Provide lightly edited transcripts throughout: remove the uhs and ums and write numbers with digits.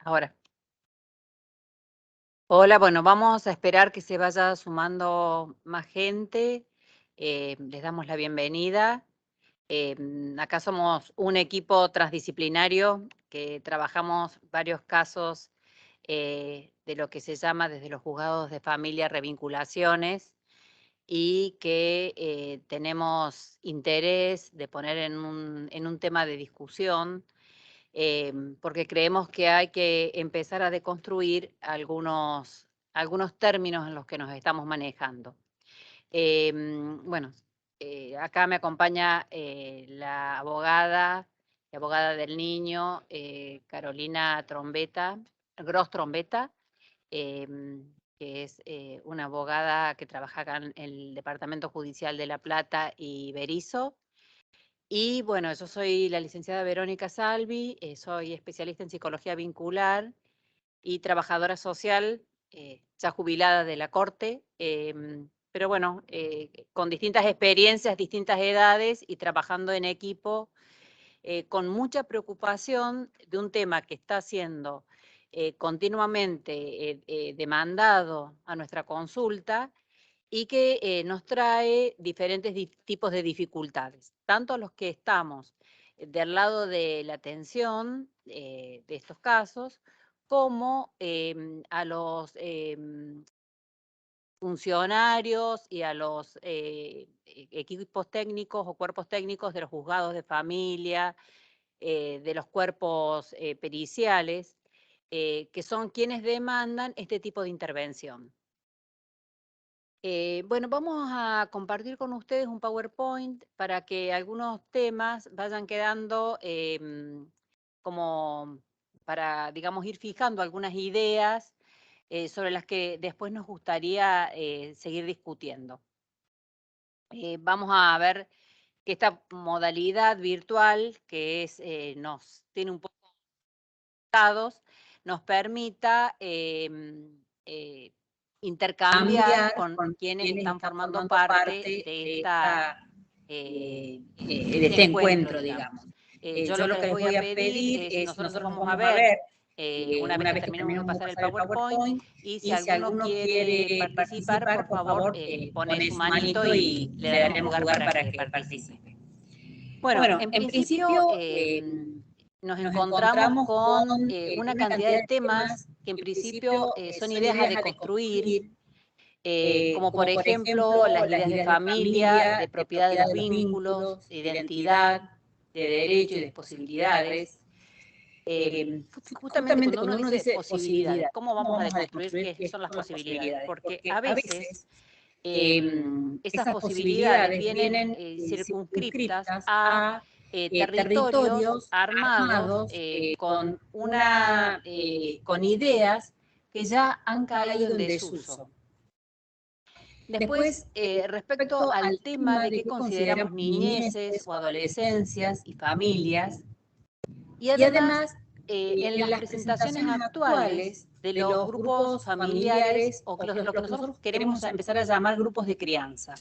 Ahora. Hola, bueno, vamos a esperar que se vaya sumando más gente. Les damos la bienvenida. Acá somos un equipo transdisciplinario que trabajamos varios casos de lo que se llama desde los juzgados de familia revinculaciones y que tenemos interés de poner en un tema de discusión porque creemos que hay que empezar a deconstruir algunos términos en los que nos estamos manejando. Bueno, acá me acompaña la abogada del niño, Carolina Gross Trombetta, que es una abogada que trabaja acá en el Departamento Judicial de La Plata y Berisso. Y bueno, yo soy la licenciada Verónica Salvi, soy especialista en psicología vincular y trabajadora social, ya jubilada de la Corte, pero bueno, con distintas experiencias, distintas edades y trabajando en equipo, con mucha preocupación de un tema que está siendo continuamente demandado a nuestra consulta y que nos trae diferentes tipos de dificultades, tanto a los que estamos del lado de la atención de estos casos, como a los funcionarios y a los equipos técnicos o cuerpos técnicos de los juzgados de familia, de los cuerpos periciales, que son quienes demandan este tipo de intervención. Bueno, vamos a compartir con ustedes un PowerPoint para que algunos temas vayan quedando como para, digamos, ir fijando algunas ideas sobre las que después nos gustaría seguir discutiendo. Vamos a ver que esta modalidad virtual, que es, nos tiene un poco dados, nos permita intercambiar con quienes están formando parte de este encuentro, digamos. Yo lo que les voy a pedir es, nosotros vamos a ver, una vez que terminemos de pasar el PowerPoint, y si alguno quiere participar, por favor, pone su manito y le daremos lugar para que participe. Bueno, en principio nos encontramos con una cantidad de temas que en principio son ideas a deconstruir, como por ejemplo las ideas de familia, de propiedad de los vínculos, de identidad, de derecho y de posibilidades. Justamente cuando uno dice posibilidades, ¿cómo vamos a deconstruir qué son las posibilidades? Porque a veces esas posibilidades vienen circunscriptas a territorios armados con ideas que ya han caído en desuso. Después, respecto al tema de qué consideramos niñeces o adolescencias y familias, y además en las presentaciones actuales de los grupos familiares o lo que nosotros queremos empezar a llamar grupos de crianza.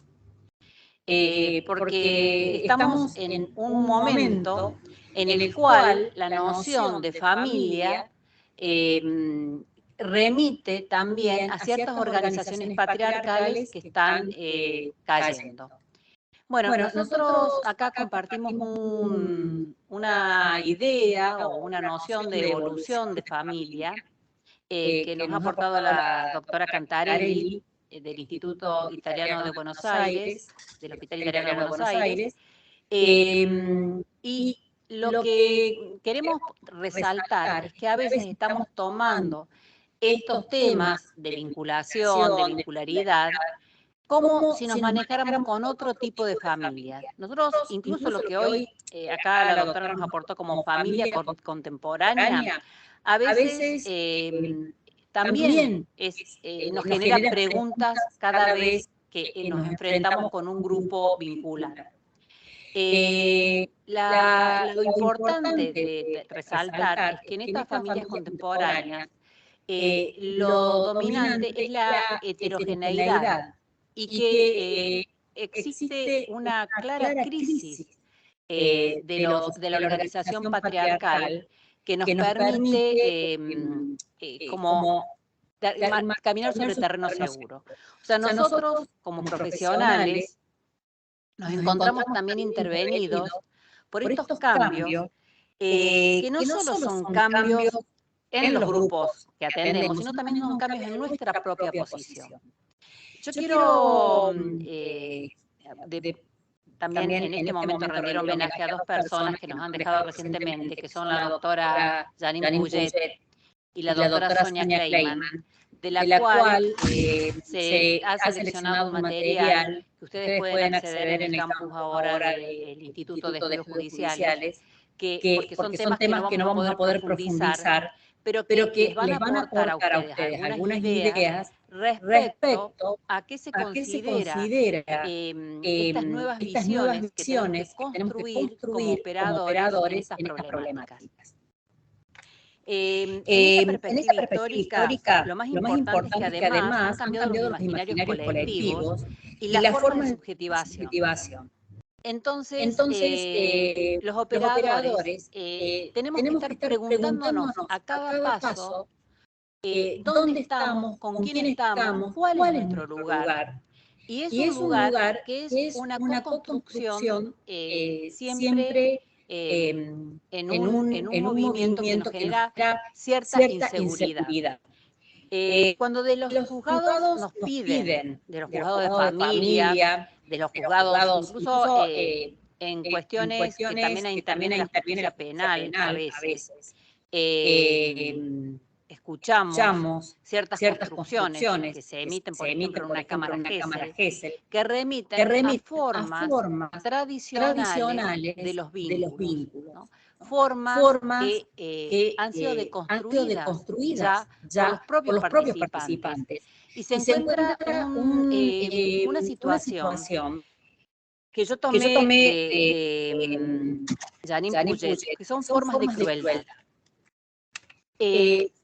Porque estamos en un momento en el cual la noción de familia remite también a ciertas organizaciones patriarcales que están cayendo. Bueno, nosotros acá compartimos una idea o una noción de evolución de familia que nos ha aportado la doctora Cantarelli del Instituto Italiano de Buenos Aires, del Hospital Italiano de Buenos Aires, y lo que queremos resaltar es que a veces estamos tomando estos temas de vinculación, de vincularidad, como si nos manejáramos con otro tipo de familia. Nosotros, incluso lo que hoy acá la doctora nos aportó como familia contemporánea, a veces también nos genera preguntas cada vez que nos enfrentamos con un grupo vincular. Lo importante de resaltar es que en estas familias contemporáneas lo dominante es la heterogeneidad y que existe una clara crisis de la organización patriarcal que nos permite como caminar sobre terreno seguro. O sea, nosotros como profesionales nos encontramos también intervenidos por estos cambios, que no solo son cambios en los grupos que atendemos, sino también son cambios en nuestra propia posición. Yo quiero también en este momento rendir homenaje a dos personas que nos han dejado recientemente, que son la doctora Janine Puget y la doctora Sonia Kleiman, de la cual se ha seleccionado un material que ustedes pueden acceder en el campus ahora del Instituto de Estudios Judiciales, porque son temas que no vamos a poder profundizar, pero que les van a aportar a ustedes algunas ideas respecto a qué se considera estas nuevas visiones que tenemos que construir como operadores en estas problemáticas. En esta perspectiva histórica, lo más importante es que además han cambiado los imaginarios colectivos y las formas de subjetivación. Entonces los operadores tenemos que estar preguntándonos a cada paso dónde estamos, con quién estamos, cuál es nuestro lugar. Y es un lugar que es una co-construcción siempre en un movimiento que nos genera cierta inseguridad. Cuando de los juzgados nos piden, de los juzgados de familia, de los juzgados incluso en cuestiones que también interviene la justicia penal a veces, escuchamos ciertas construcciones que se emiten, por ejemplo, en una cámara Gesell, que remiten a formas tradicionales de los vínculos, ¿no? Formas que han sido deconstruidas ya por los propios participantes. Y se encuentra una situación que yo tomé de Janine Puget, que son formas de crueldad.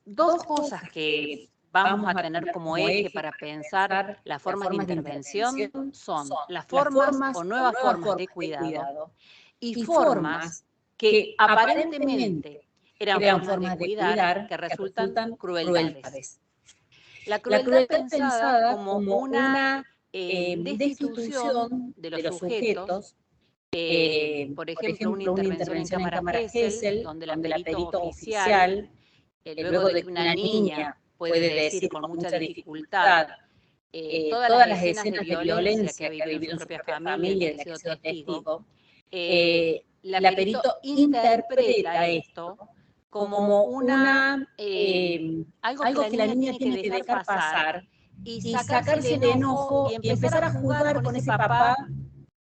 Dos cosas que vamos a tener como eje para pensar las formas de intervención son las formas o nuevas formas de cuidado y formas que aparentemente eran formas de cuidar que resultan crueldades. La crueldad pensada como una destitución de los sujetos, por ejemplo, una intervención en cámara Gesell, donde la perito oficial, luego de que una niña puede decir con mucha dificultad todas las escenas de violencia que ha vivido en su propia familia y de la que ha sido testigo, la perito interpreta esto como algo que la niña tiene que dejar pasar y sacarse el enojo y empezar a jugar con ese papá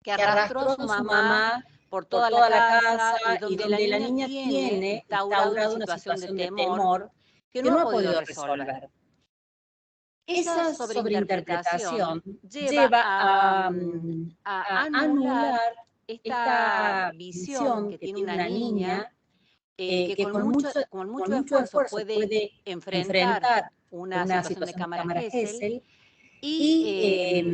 que arrastró a su mamá por toda la casa y donde la niña tiene instaurado una situación de temor que no ha podido resolver. Esa sobreinterpretación lleva a anular esta visión que tiene una niña que con mucho esfuerzo puede enfrentar una situación de cámara Gesell y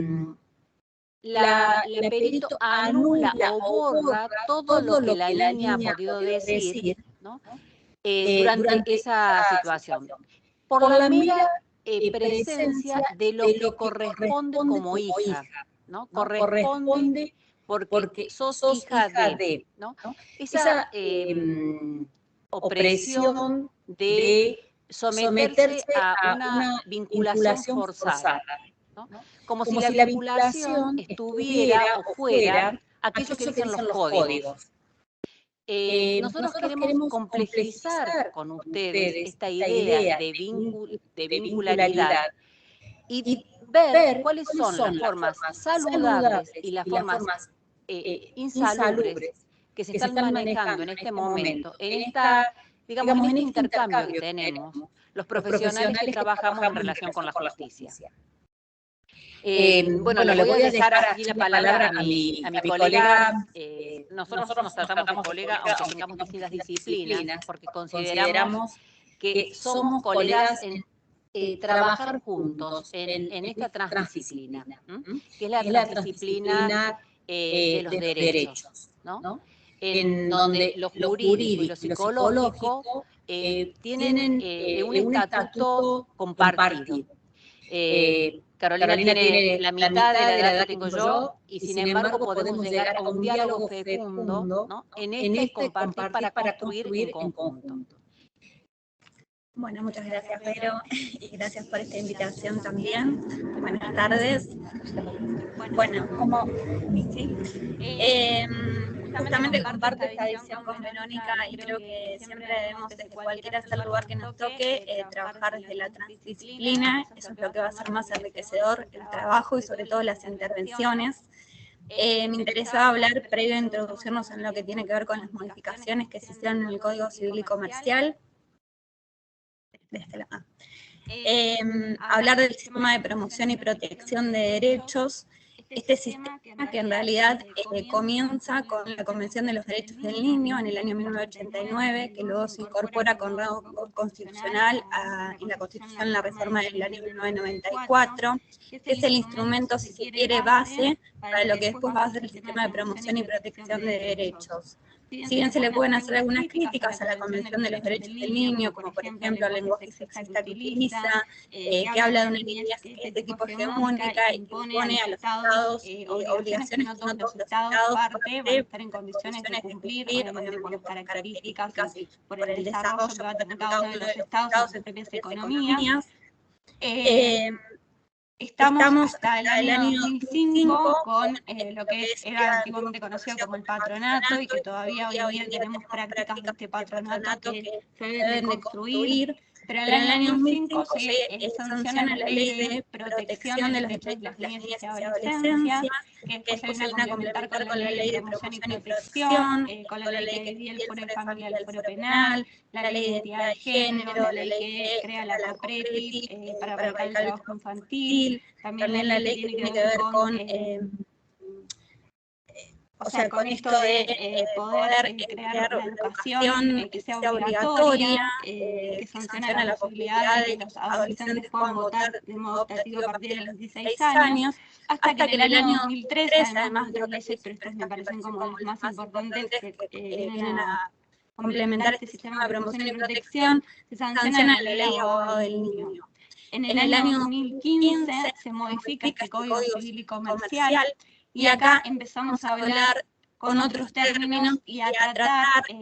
la perito anula o borra todo lo que la niña ha podido decir, ¿no? Durante esa situación, por la mera presencia de lo que corresponde como hija, ¿no? Corresponde porque sos hija de, ¿no? Esa opresión de someterse a una vinculación forzada, ¿no? Como si la vinculación estuviera o fuera aquello que dicen los códigos. Nosotros queremos complejizar con ustedes esta idea de vincularidad y ver cuáles son las formas saludables y las formas insalubres que se están manejando en este momento, digamos, en este intercambio que tenemos los profesionales que trabajamos en relación con la justicia. Bueno, le voy a dejar aquí la palabra a mi colega. Nosotros nos tratamos de colega, aunque tengamos distintas disciplinas, porque consideramos que somos colegas en trabajar juntos en esta transdisciplina, que es la transdisciplina de los derechos, ¿no? en donde lo jurídico y lo psicológico tienen un estatuto compartido. Carolina tiene la mitad de la edad que tengo yo y sin embargo podemos llegar a un diálogo fecundo, ¿no? En este compartir para construir en conjunto. Bueno, muchas gracias, Vero, y gracias por esta invitación también. Buenas tardes. Bueno, como sí, justamente comparto esta visión con Verónica y creo que siempre debemos, desde cualquiera sea el lugar que nos toque, trabajar desde la transdisciplina. Eso es lo que va a ser más enriquecedor, el trabajo y sobre todo las intervenciones. Me interesaba hablar, previo a introducirnos en lo que tiene que ver con las modificaciones que se hicieron en el Código Civil y Comercial, hablar del sistema de promoción y protección de derechos, este sistema que en realidad comienza con la Convención de los Derechos del Niño en el año 1989, que luego se incorpora con rango constitucional en la Constitución, en la reforma del año 1994, que es el instrumento, si se quiere, base para lo que después va a ser el sistema de promoción y protección de derechos. Si bien se le pueden hacer algunas críticas a la Convención de los Derechos del Niño, como por ejemplo el lenguaje sexista que utiliza, que habla de una niñez que es de tipo hegemónica y que impone a los estados obligaciones que no todos los estados parte van a estar en condiciones de cumplir, obviamente por las características y por el desarrollo que va a tener cada uno de los estados en sus propias economías. Estamos hasta el año 2005 con lo que era antiguamente conocido como el patronato y que todavía hoy en día tenemos prácticas de este patronato que se deben de construir, pero en el año 2005 se sanciona la ley de protección de los derechos de las niñas y adolescencias, que después se viene a complementar con la ley de promoción y protección, con la ley que divide el foro de familia del foro penal, la ley de identidad de género, la ley que crea la COPRETIC para erradicar el trabajo infantil, también la ley que tiene que ver con con esto de poder crear la educación que sea obligatoria, que sanciona la posibilidad de que los adolescentes puedan votar de modo optativo a partir de los 16 años, hasta que en el año 2003, además de otras leyes, pero estas me parecen como las más importantes que vienen a complementar este sistema de promoción y protección, se sanciona la ley abogado del niño. En el año 2015 se modifica este Código Civil y Comercial, y acá empezamos a hablar con otros términos y a tratar, lo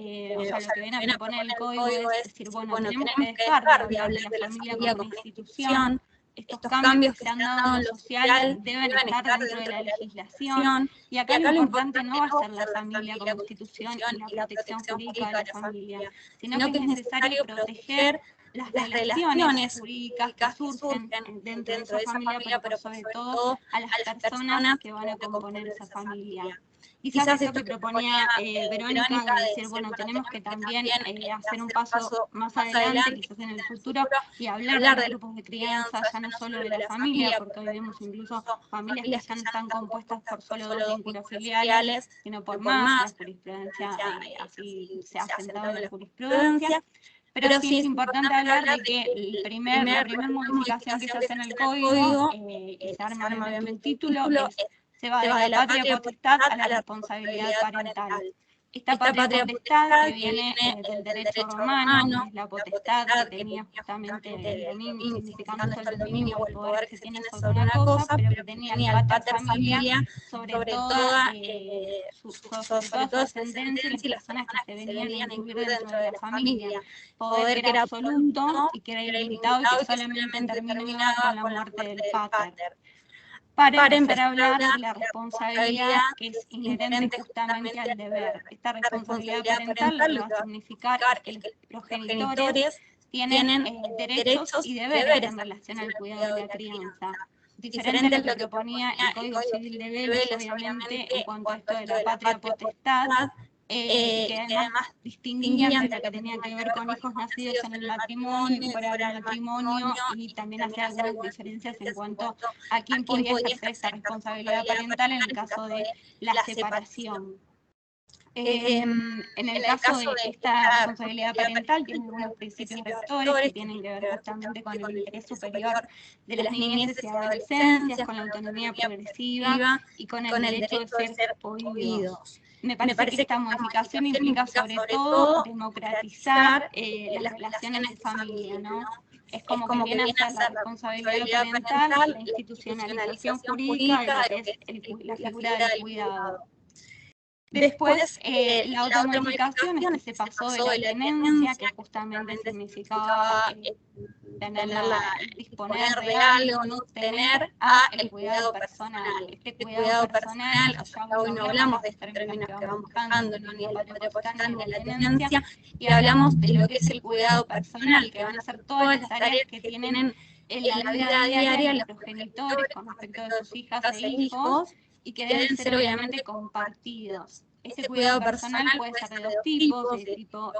que viene a proponer el código es decir, bueno, tenemos que dejar de hablar de la familia como una institución, estos cambios que se han dado en lo social deben estar dentro de la legislación, y acá lo importante no va a ser la familia como institución y la protección jurídica de la familia, sino que es necesario proteger las relaciones jurídicas que surgen dentro de esa familia, pero sobre todo a las personas que van a componer esa familia. Quizás esto que proponía Verónica, de decir, bueno, tenemos que también hacer un paso más adelante, quizás en el futuro, y hablar de grupos de crianza, ya no solo de la familia, porque hoy vemos incluso familias que ya no están compuestas por solo dos vínculos filiales, sino por más, la jurisprudencia así se ha sentado en la jurisprudencia. Pero sí es importante hablar de que la primera modificación que se hace en el código, y se arma obviamente un título, se va de la patria potestad a la responsabilidad parental. Esta patria potestad que viene del derecho romano, es la potestad que tenía justamente el dominio, significando el dominio o el poder que se tiene sobre una cosa, pero que tenía el pater familia sobre toda su ascendencia y las personas que se venían a incluir dentro de la familia. Poder que era absoluto y que era ilimitado y que solamente terminaba con la muerte del pater. Para empezar a hablar de la responsabilidad que es inherente justamente al deber. Esta responsabilidad parental lo que va a significar es que los progenitores tienen derechos y deberes en relación al cuidado de la crianza. Diferente a lo que proponía el Código Civil de Vélez, obviamente, en cuanto a esto de la patria potestad, que además distinguía entre lo que tenía que ver con hijos nacidos en el matrimonio y fuera del matrimonio, y también hacía algunas diferencias en cuanto a quién podía ejercer esta responsabilidad parental en el caso de la separación. En el caso de esta responsabilidad parental, tiene algunos principios rectores que tienen que ver justamente con el interés superior de las niñeces y adolescencias, con la autonomía progresiva y con el derecho de ser oídos. Me parece que esta modificación implica sobre todo democratizar las relaciones de familia, ¿no? Es como que viene a ser la responsabilidad parental, la institucionalización jurídica de lo que es la figura del cuidado. Después, la otra modificación es que se pasó de la tenencia, que justamente significaba disponer de algo, no tener, a el cuidado personal. Este cuidado personal, ya hoy no hablamos de estos términos que vamos buscando, ni de la patria potestad ni de la tenencia, y hablamos de lo que es el cuidado personal, que van a ser todas las tareas que tienen en la vida diaria los progenitores con respecto de sus hijas e hijos, y que deben ser obviamente compartidos. Este cuidado personal puede ser de dos tipos, de tipo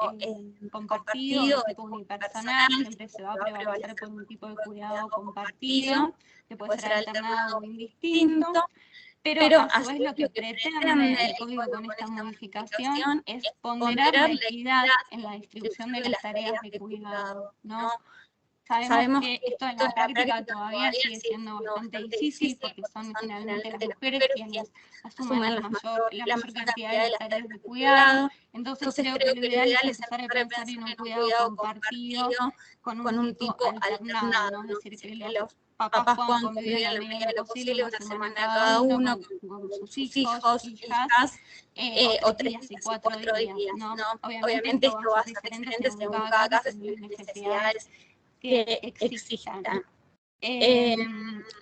compartido, de tipo unipersonal, siempre se va a prevalecer por un tipo de cuidado compartido, que puede ser alternado o indistinto, pero a su vez lo que pretende el código con esta modificación es ponderar la equidad en la distribución de las tareas de cuidado, ¿no? Sabemos que esto en la práctica todavía sigue siendo bastante difícil porque son generalmente las mujeres quienes asumen la mayor cantidad de las tareas de cuidado. Entonces creo que lo ideal es empezar a pensar en un cuidado compartido con un tipo alternado, ¿no? Es decir, que los papás puedan convivir en la medida de lo posible una semana cada uno con sus hijos, hijas, o 3 días y 4 días, ¿no? Obviamente esto va a ser diferente según cada caso, según las necesidades que existan.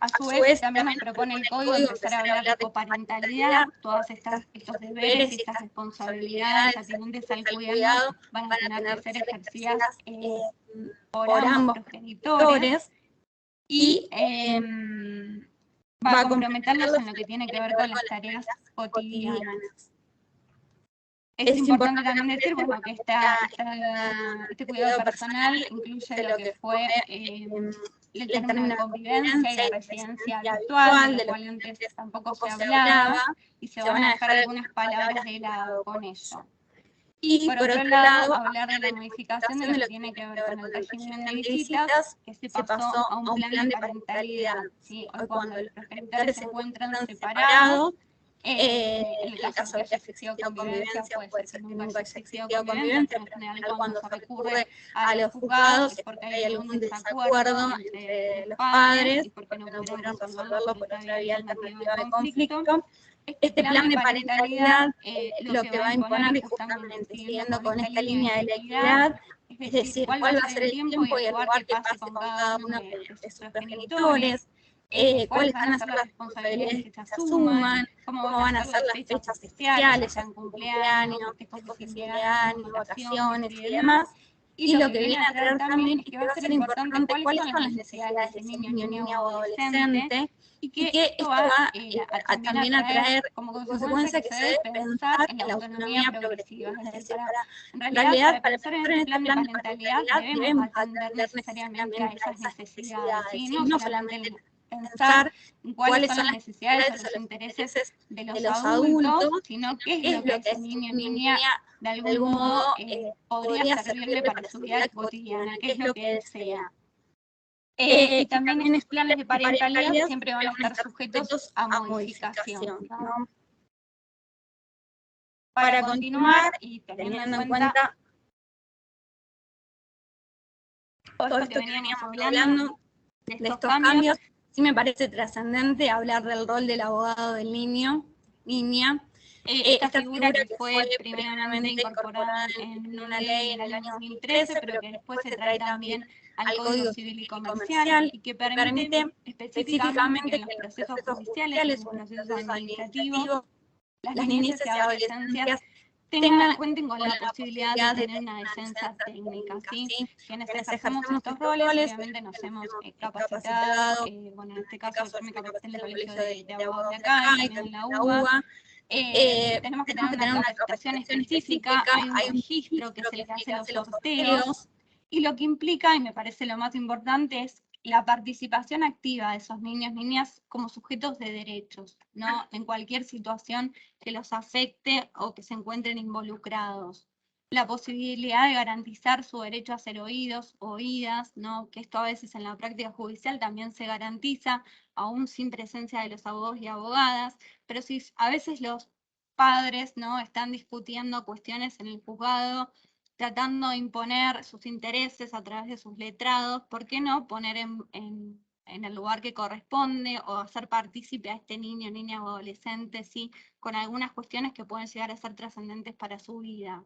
A su vez, también nos propone el código empezar a hablar de coparentalidad, todos estos deberes y estas responsabilidades atinentes al cuidado van a tener que ser ejercidas por ambos progenitores y va a comprometerlos en lo que tiene que ver con las tareas cotidianas. Es importante también decir que este cuidado personal incluye lo que fue el término de convivencia y la residencia virtual, de lo cual antes tampoco se hablaba, y se van a dejar algunas palabras de lado con ello. Y por otro lado, hablar de la modificación de lo que tiene que ver con el régimen de visitas, que se pasó a un plan de parentalidad. ¿Sí? Hoy cuando los progenitores se encuentran separados, en el caso de que haya existido convivencia, puede ser que nunca haya existido convivencia, pero en general cuando se recurre a los juzgados es porque hay algún desacuerdo entre los padres y porque no pudieron resolverlo por otra vía alternativa de conflicto. Este plan de parentalidad lo que va a imponer es justamente siguiendo con esta línea de la equidad, es decir, cuál va a ser el tiempo y el lugar que pase con cada uno de sus progenitores, cuáles van a ser las responsabilidades que se asuman, cómo van a ser las fechas especiales, sean cumpleaños, festejos de fin de año, vacaciones y demás. Y lo que viene a traer también es que va a ser importante cuáles son las necesidades de ese niño, niña o adolescente, y que esto va también a traer como consecuencia que se debe pensar en la autonomía progresiva. Es decir, en realidad, para pensar en este plan de parentalidad debemos atender necesariamente a esas necesidades, ¿sí? No solamente pensar en cuáles son las necesidades o los intereses de los adultos, sino qué es lo que ese niño o niña de algún modo podría servirle para su vida cotidiana, qué es lo que desea. Y también estos planes de parentalidad siempre van a estar sujetos a modificación, ¿no? Para continuar y teniendo en cuenta todo esto que veníamos hablando de estos cambios, sí me parece trascendente hablar del rol del abogado del niño, niña. Esta figura que fue primeramente incorporada en una ley en el año 2013, pero que después se trae también al Código Civil y Comercial, y que permite específicamente que en los procesos judiciales o en los procesos administrativos, las niñeces y adolescencias cuenten con la posibilidad de tener una defensa técnica, ¿sí? Quienes ejercemos estos roles, obviamente nos hemos capacitado, bueno, en este caso yo me capacité en el colegio de abogados de acá y también en la UBA. Tenemos que tener una capacitación específica, hay un registro que es el que hace los sorteos, y lo que implica, y me parece lo más importante, es la participación activa de esos niños, niñas como sujetos de derechos, ¿no? En cualquier situación que los afecte o que se encuentren involucrados. La posibilidad de garantizar su derecho a ser oídos, oídas, ¿no? Que esto a veces en la práctica judicial también se garantiza, aún sin presencia de los abogados y abogadas, pero si a veces los padres, ¿no? Están discutiendo cuestiones en el juzgado, tratando de imponer sus intereses a través de sus letrados, ¿por qué no poner en el lugar que corresponde o hacer partícipe a este niño, niña o adolescente, ¿sí? Con algunas cuestiones que pueden llegar a ser trascendentes para su vida?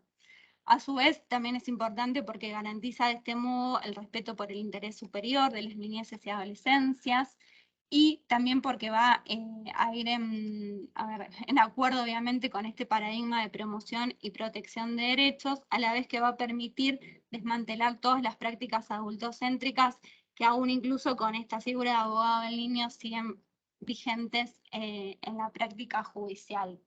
A su vez, también es importante porque garantiza de este modo el respeto por el interés superior de las niñeces y adolescencias, y también porque va a ir en acuerdo, obviamente, con este paradigma de promoción y protección de derechos, a la vez que va a permitir desmantelar todas las prácticas adultocéntricas que aún incluso con esta figura de abogado del niño siguen vigentes en la práctica judicial.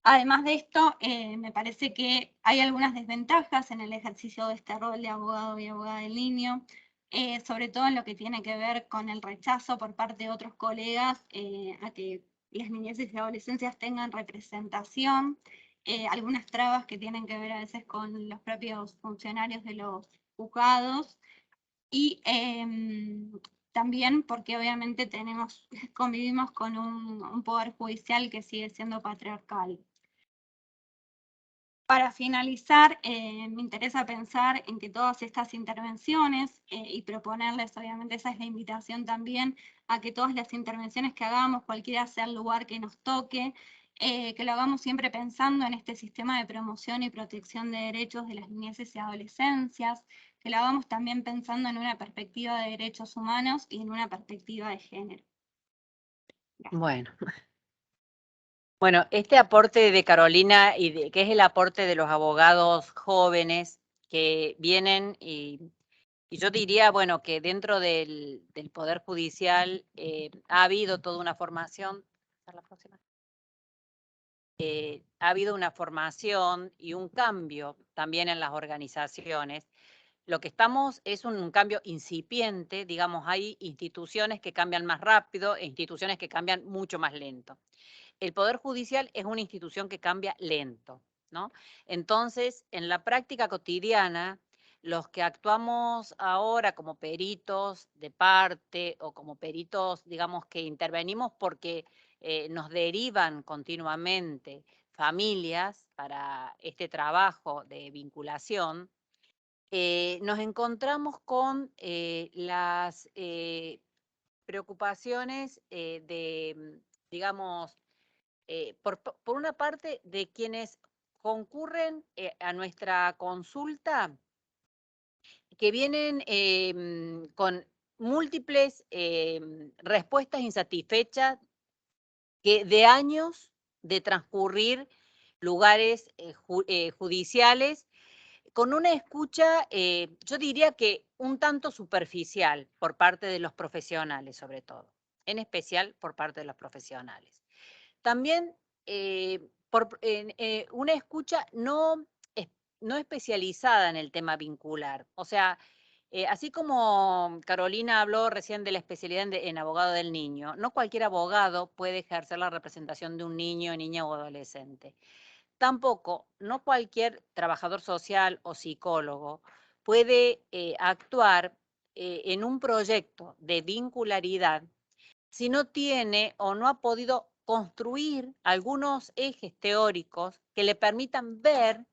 Además de esto, me parece que hay algunas desventajas en el ejercicio de este rol de abogado y abogada del niño, sobre todo en lo que tiene que ver con el rechazo por parte de otros colegas a que las niñeces y adolescencias tengan representación, algunas trabas que tienen que ver a veces con los propios funcionarios de los juzgados, y también porque obviamente convivimos con un poder judicial que sigue siendo patriarcal. Para finalizar, me interesa pensar en que todas estas intervenciones y proponerles, obviamente esa es la invitación también, a que todas las intervenciones que hagamos, cualquiera sea el lugar que nos toque, que lo hagamos siempre pensando en este sistema de promoción y protección de derechos de las niñeces y adolescencias, que lo hagamos también pensando en una perspectiva de derechos humanos y en una perspectiva de género. Bueno. Bueno, este aporte de Carolina, que es el aporte de los abogados jóvenes que vienen, y yo diría, bueno, que dentro del Poder Judicial ha habido toda una formación. ¿La próxima? Ha habido una formación y un cambio también en las organizaciones. Lo que estamos es un cambio incipiente, digamos, hay instituciones que cambian más rápido e instituciones que cambian mucho más lento. El Poder Judicial es una institución que cambia lento, ¿no? Entonces, en la práctica cotidiana, los que actuamos ahora como peritos de parte o como peritos, digamos, que intervenimos porque nos derivan continuamente familias para este trabajo de vinculación, nos encontramos con las preocupaciones digamos, por una parte, de quienes concurren a nuestra consulta, que vienen con múltiples respuestas insatisfechas de años de transcurrir lugares judiciales, con una escucha, yo diría que un tanto superficial por parte de los profesionales, sobre todo, en especial por parte de los profesionales. También una escucha no especializada en el tema vincular. O sea, así como Carolina habló recién de la especialidad en abogado del niño, no cualquier abogado puede ejercer la representación de un niño, niña o adolescente. Tampoco, no cualquier trabajador social o psicólogo puede actuar en un proyecto de vincularidad si no tiene o no ha podido construir algunos ejes teóricos que le permitan ver,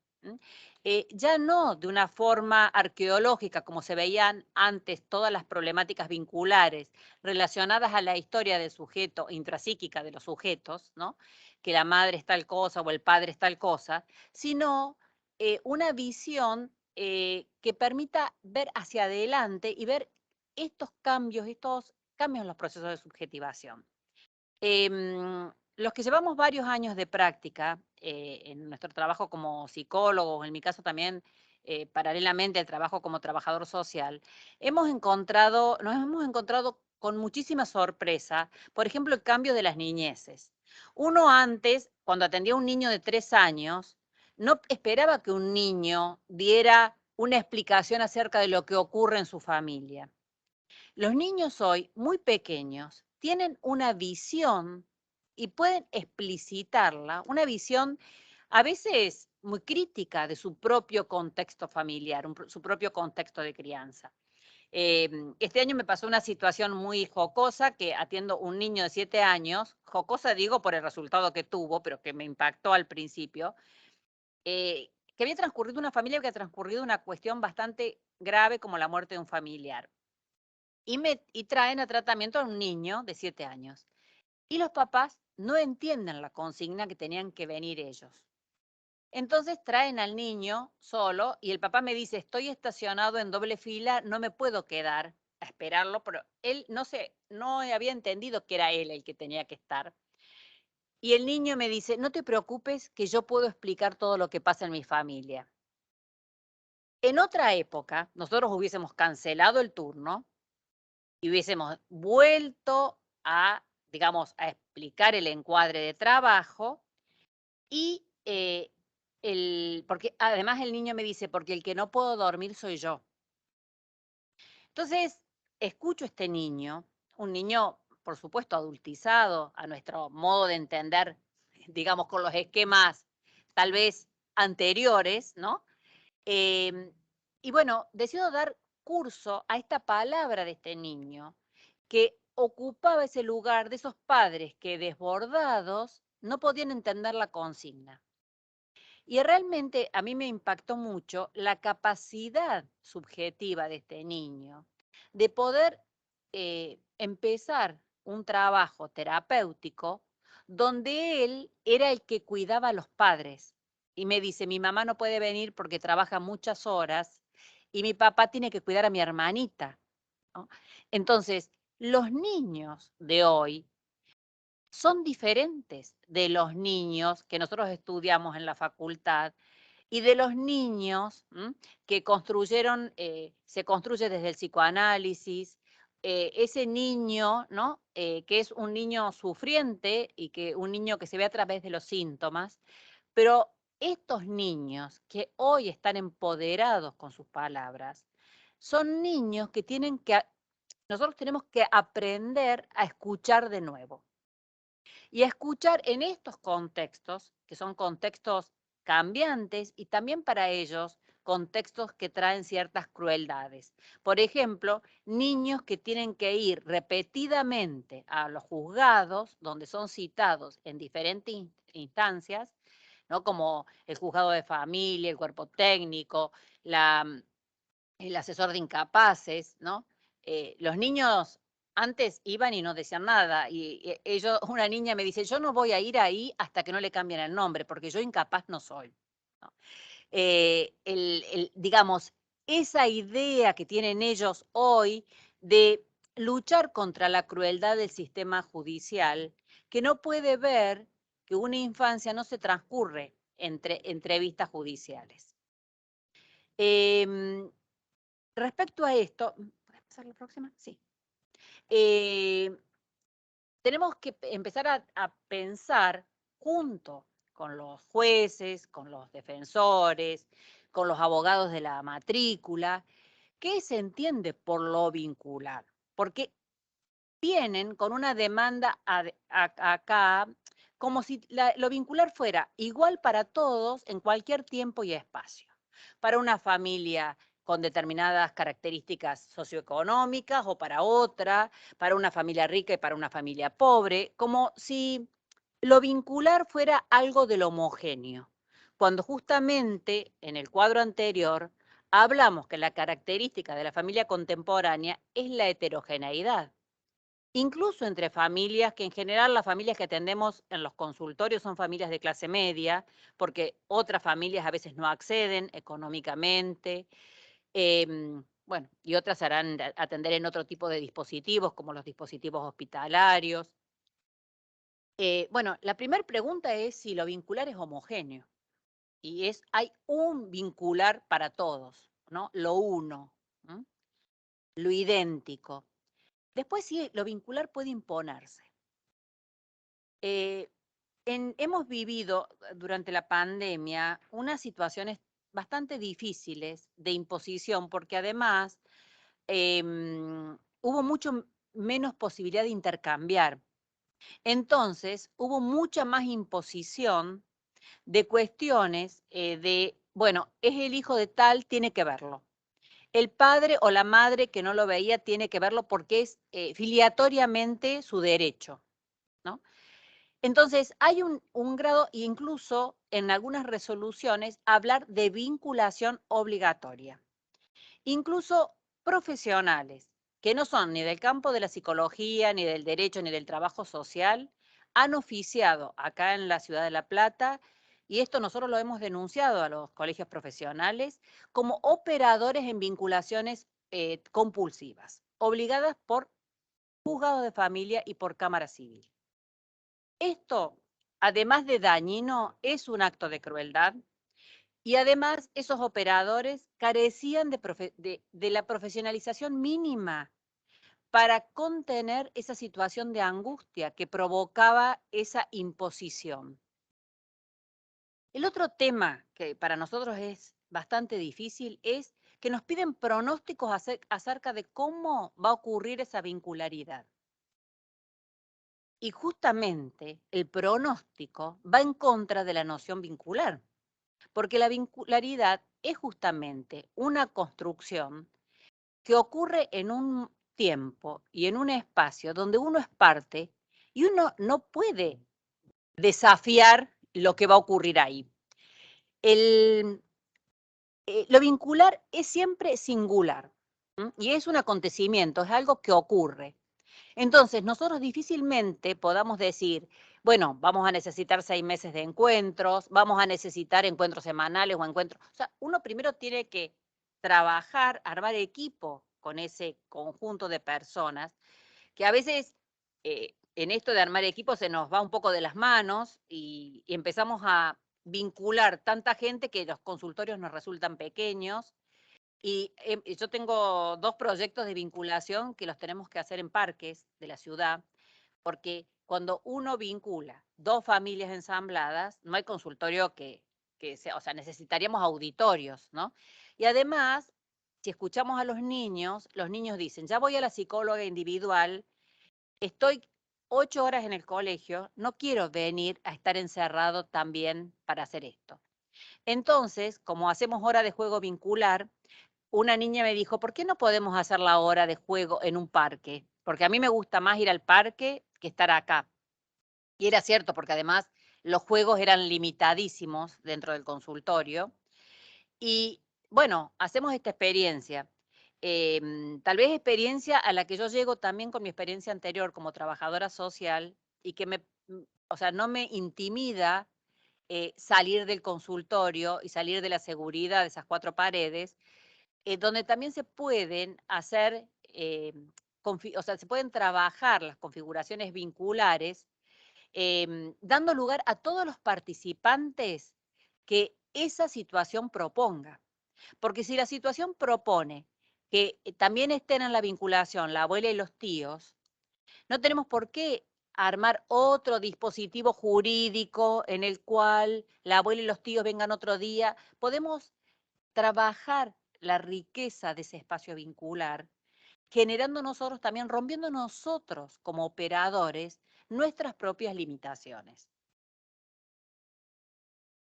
ya no de una forma arqueológica como se veían antes todas las problemáticas vinculares relacionadas a la historia del sujeto, intrapsíquica de los sujetos, ¿no? Que la madre es tal cosa o el padre es tal cosa, sino una visión que permita ver hacia adelante y ver estos cambios en los procesos de subjetivación. Los que llevamos varios años de práctica en nuestro trabajo como psicólogos, en mi caso también paralelamente al trabajo como trabajador social, nos hemos encontrado con muchísima sorpresa, por ejemplo, el cambio de las niñeces. Uno antes, cuando atendía a un niño de 3 años, no esperaba que un niño diera una explicación acerca de lo que ocurre en su familia. Los niños hoy, muy pequeños, tienen una visión y pueden explicitarla, una visión a veces muy crítica de su propio contexto familiar, su propio contexto de crianza. Este año me pasó una situación muy jocosa que atiendo un niño de 7 años, jocosa digo por el resultado que tuvo, pero que me impactó al principio, que había transcurrido una familia, que había transcurrido una cuestión bastante grave como la muerte de un familiar. Y traen a tratamiento a un niño de 7 años. Y los papás no entienden la consigna que tenían que venir ellos. Entonces traen al niño solo y el papá me dice, estoy estacionado en doble fila, no me puedo quedar a esperarlo, pero él no había entendido que era él el que tenía que estar. Y el niño me dice, no te preocupes que yo puedo explicar todo lo que pasa en mi familia. En otra época, nosotros hubiésemos cancelado el turno y hubiésemos vuelto a, digamos, a explicar el encuadre de trabajo y porque además el niño me dice, porque el que no puedo dormir soy yo. Entonces, escucho a este niño, un niño, por supuesto, adultizado a nuestro modo de entender, digamos, con los esquemas tal vez anteriores, ¿no? Y bueno, decido dar curso a esta palabra de este niño que ocupaba ese lugar de esos padres que desbordados no podían entender la consigna. Y realmente a mí me impactó mucho la capacidad subjetiva de este niño de poder empezar un trabajo terapéutico donde él era el que cuidaba a los padres. Y me dice, mi mamá no puede venir porque trabaja muchas horas y mi papá tiene que cuidar a mi hermanita, ¿no? Entonces, los niños de hoy son diferentes de los niños que nosotros estudiamos en la facultad y de los niños que construyeron, se construye desde el psicoanálisis, ese niño, ¿no? Que es un niño sufriente y que un niño que se ve a través de los síntomas, pero estos niños que hoy están empoderados con sus palabras, son niños que nosotros tenemos que aprender a escuchar de nuevo. Y a escuchar en estos contextos, que son contextos cambiantes y también para ellos contextos que traen ciertas crueldades. Por ejemplo, niños que tienen que ir repetidamente a los juzgados, donde son citados en diferentes instancias, ¿no? Como el juzgado de familia, el cuerpo técnico, el asesor de incapaces, ¿no? Los niños antes iban y no decían nada, y una niña me dice, yo no voy a ir ahí hasta que no le cambien el nombre, porque yo incapaz no soy, ¿no? Digamos, esa idea que tienen ellos hoy de luchar contra la crueldad del sistema judicial, que no puede ver que una infancia no se transcurre entre entrevistas judiciales. Respecto a esto, ¿puedes pasar la próxima? Sí. Tenemos que empezar a pensar junto con los jueces, con los defensores, con los abogados de la matrícula, qué se entiende por lo vincular. Porque vienen con una demanda acá como si lo vincular fuera igual para todos en cualquier tiempo y espacio. Para una familia con determinadas características socioeconómicas o para otra, para una familia rica y para una familia pobre, como si lo vincular fuera algo del homogéneo, cuando justamente en el cuadro anterior hablamos que la característica de la familia contemporánea es la heterogeneidad. Incluso entre familias, que en general las familias que atendemos en los consultorios son familias de clase media, porque otras familias a veces no acceden económicamente, bueno, y otras harán atender en otro tipo de dispositivos, como los dispositivos hospitalarios. Bueno, la primera pregunta es si lo vincular es homogéneo, y hay un vincular para todos, ¿no? Lo uno, lo idéntico. Después sí, lo vincular puede imponerse. Hemos vivido durante la pandemia unas situaciones bastante difíciles de imposición, porque además hubo mucho menos posibilidad de intercambiar. Entonces, hubo mucha más imposición de cuestiones bueno, es el hijo de tal, tiene que verlo. El padre o la madre que no lo veía tiene que verlo porque es filiatoriamente su derecho, ¿no? Entonces, hay un grado, incluso en algunas resoluciones, hablar de vinculación obligatoria. Incluso profesionales, que no son ni del campo de la psicología, ni del derecho, ni del trabajo social, han oficiado acá en la ciudad de La Plata, y esto nosotros lo hemos denunciado a los colegios profesionales, como operadores en vinculaciones compulsivas, obligadas por juzgados de familia y por Cámara Civil. Esto, además de dañino, es un acto de crueldad y además esos operadores carecían de la profesionalización mínima para contener esa situación de angustia que provocaba esa imposición. El otro tema que para nosotros es bastante difícil es que nos piden pronósticos acerca de cómo va a ocurrir esa vincularidad. Y justamente el pronóstico va en contra de la noción vincular, porque la vincularidad es justamente una construcción que ocurre en un tiempo y en un espacio donde uno es parte y uno no puede desafiar lo que va a ocurrir ahí. Lo vincular es siempre singular, ¿m? Y es un acontecimiento, es algo que ocurre. Entonces, nosotros difícilmente podamos decir, bueno, vamos a necesitar 6 meses de encuentros, vamos a necesitar encuentros semanales o encuentros. O sea, uno primero tiene que trabajar, armar equipo con ese conjunto de personas, que a veces en esto de armar equipo se nos va un poco de las manos y empezamos a vincular tanta gente que los consultorios nos resultan pequeños. Y yo tengo 2 proyectos de vinculación que los tenemos que hacer en parques de la ciudad, porque cuando uno vincula 2 familias ensambladas, no hay consultorio que sea, o sea, necesitaríamos auditorios, ¿no? Y además, si escuchamos a los niños dicen, ya voy a la psicóloga individual, estoy 8 horas en el colegio, no quiero venir a estar encerrado también para hacer esto. Entonces, como hacemos hora de juego vincular, una niña me dijo, ¿por qué no podemos hacer la hora de juego en un parque? Porque a mí me gusta más ir al parque que estar acá. Y era cierto, porque además los juegos eran limitadísimos dentro del consultorio. Y bueno, hacemos esta experiencia. Tal vez experiencia a la que yo llego también con mi experiencia anterior como trabajadora social y que o sea, no me intimida salir del consultorio y salir de la seguridad de esas 4 paredes, donde también se pueden hacer, o sea, se pueden trabajar las configuraciones vinculares, dando lugar a todos los participantes que esa situación proponga. Porque si la situación propone que también estén en la vinculación la abuela y los tíos, no tenemos por qué armar otro dispositivo jurídico en el cual la abuela y los tíos vengan otro día. Podemos trabajar la riqueza de ese espacio vincular, generando nosotros también, rompiendo nosotros como operadores nuestras propias limitaciones.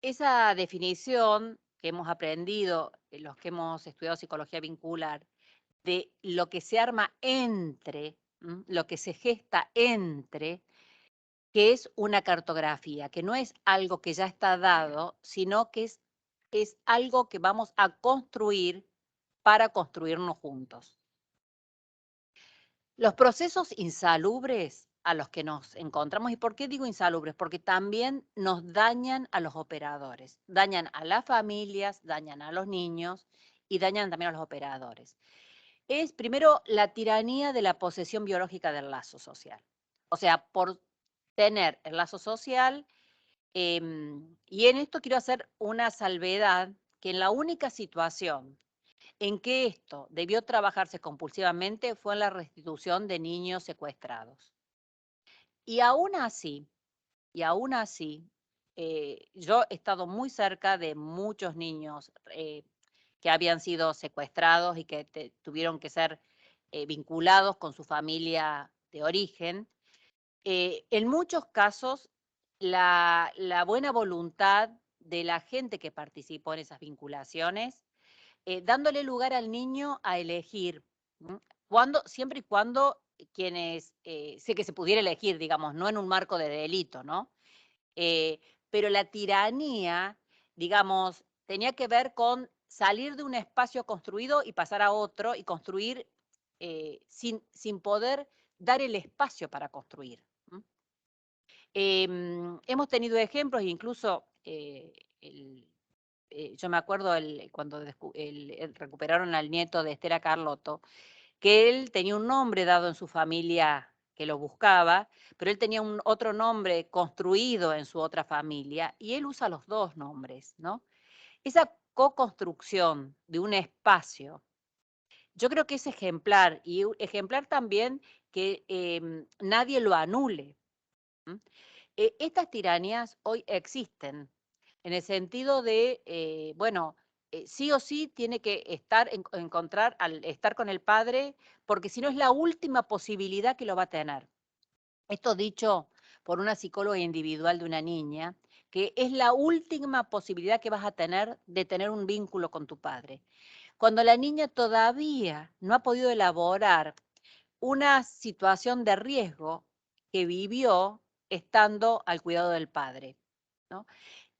Esa definición que hemos aprendido, los que hemos estudiado psicología vincular, de lo que se arma entre, lo que se gesta entre, que es una cartografía, que no es algo que ya está dado, sino que es algo que vamos a construir para construirnos juntos. Los procesos insalubres a los que nos encontramos, ¿y por qué digo insalubres? Porque también nos dañan a los operadores, dañan a las familias, dañan a los niños y dañan también a los operadores. Es primero la tiranía de la posesión biológica del lazo social. O sea, por tener el lazo social, y en esto quiero hacer una salvedad, que en la única situación en que esto debió trabajarse compulsivamente fue en la restitución de niños secuestrados. Y aún así, yo he estado muy cerca de muchos niños que habían sido secuestrados y que tuvieron que ser vinculados con su familia de origen. En muchos casos, la buena voluntad de la gente que participó en esas vinculaciones, dándole lugar al niño a elegir, siempre y cuando quienes, sé que se pudiera elegir, digamos, no en un marco de delito, ¿no? Pero la tiranía, digamos, tenía que ver con salir de un espacio construido y pasar a otro y construir sin poder dar el espacio para construir. Hemos tenido ejemplos, incluso yo me acuerdo cuando recuperaron al nieto de Estela Carlotto, que él tenía un nombre dado en su familia que lo buscaba, pero él tenía otro nombre construido en su otra familia, y él usa los dos nombres, ¿no? Esa co-construcción de un espacio, yo creo que es ejemplar, y ejemplar también que nadie lo anule. Estas tiranías hoy existen, en el sentido de, bueno, sí o sí tiene que encontrar, al estar con el padre, porque si no es la última posibilidad que lo va a tener. Esto dicho por una psicóloga individual de una niña, que es la última posibilidad que vas a tener de tener un vínculo con tu padre. Cuando la niña todavía no ha podido elaborar una situación de riesgo que vivió estando al cuidado del padre, ¿no?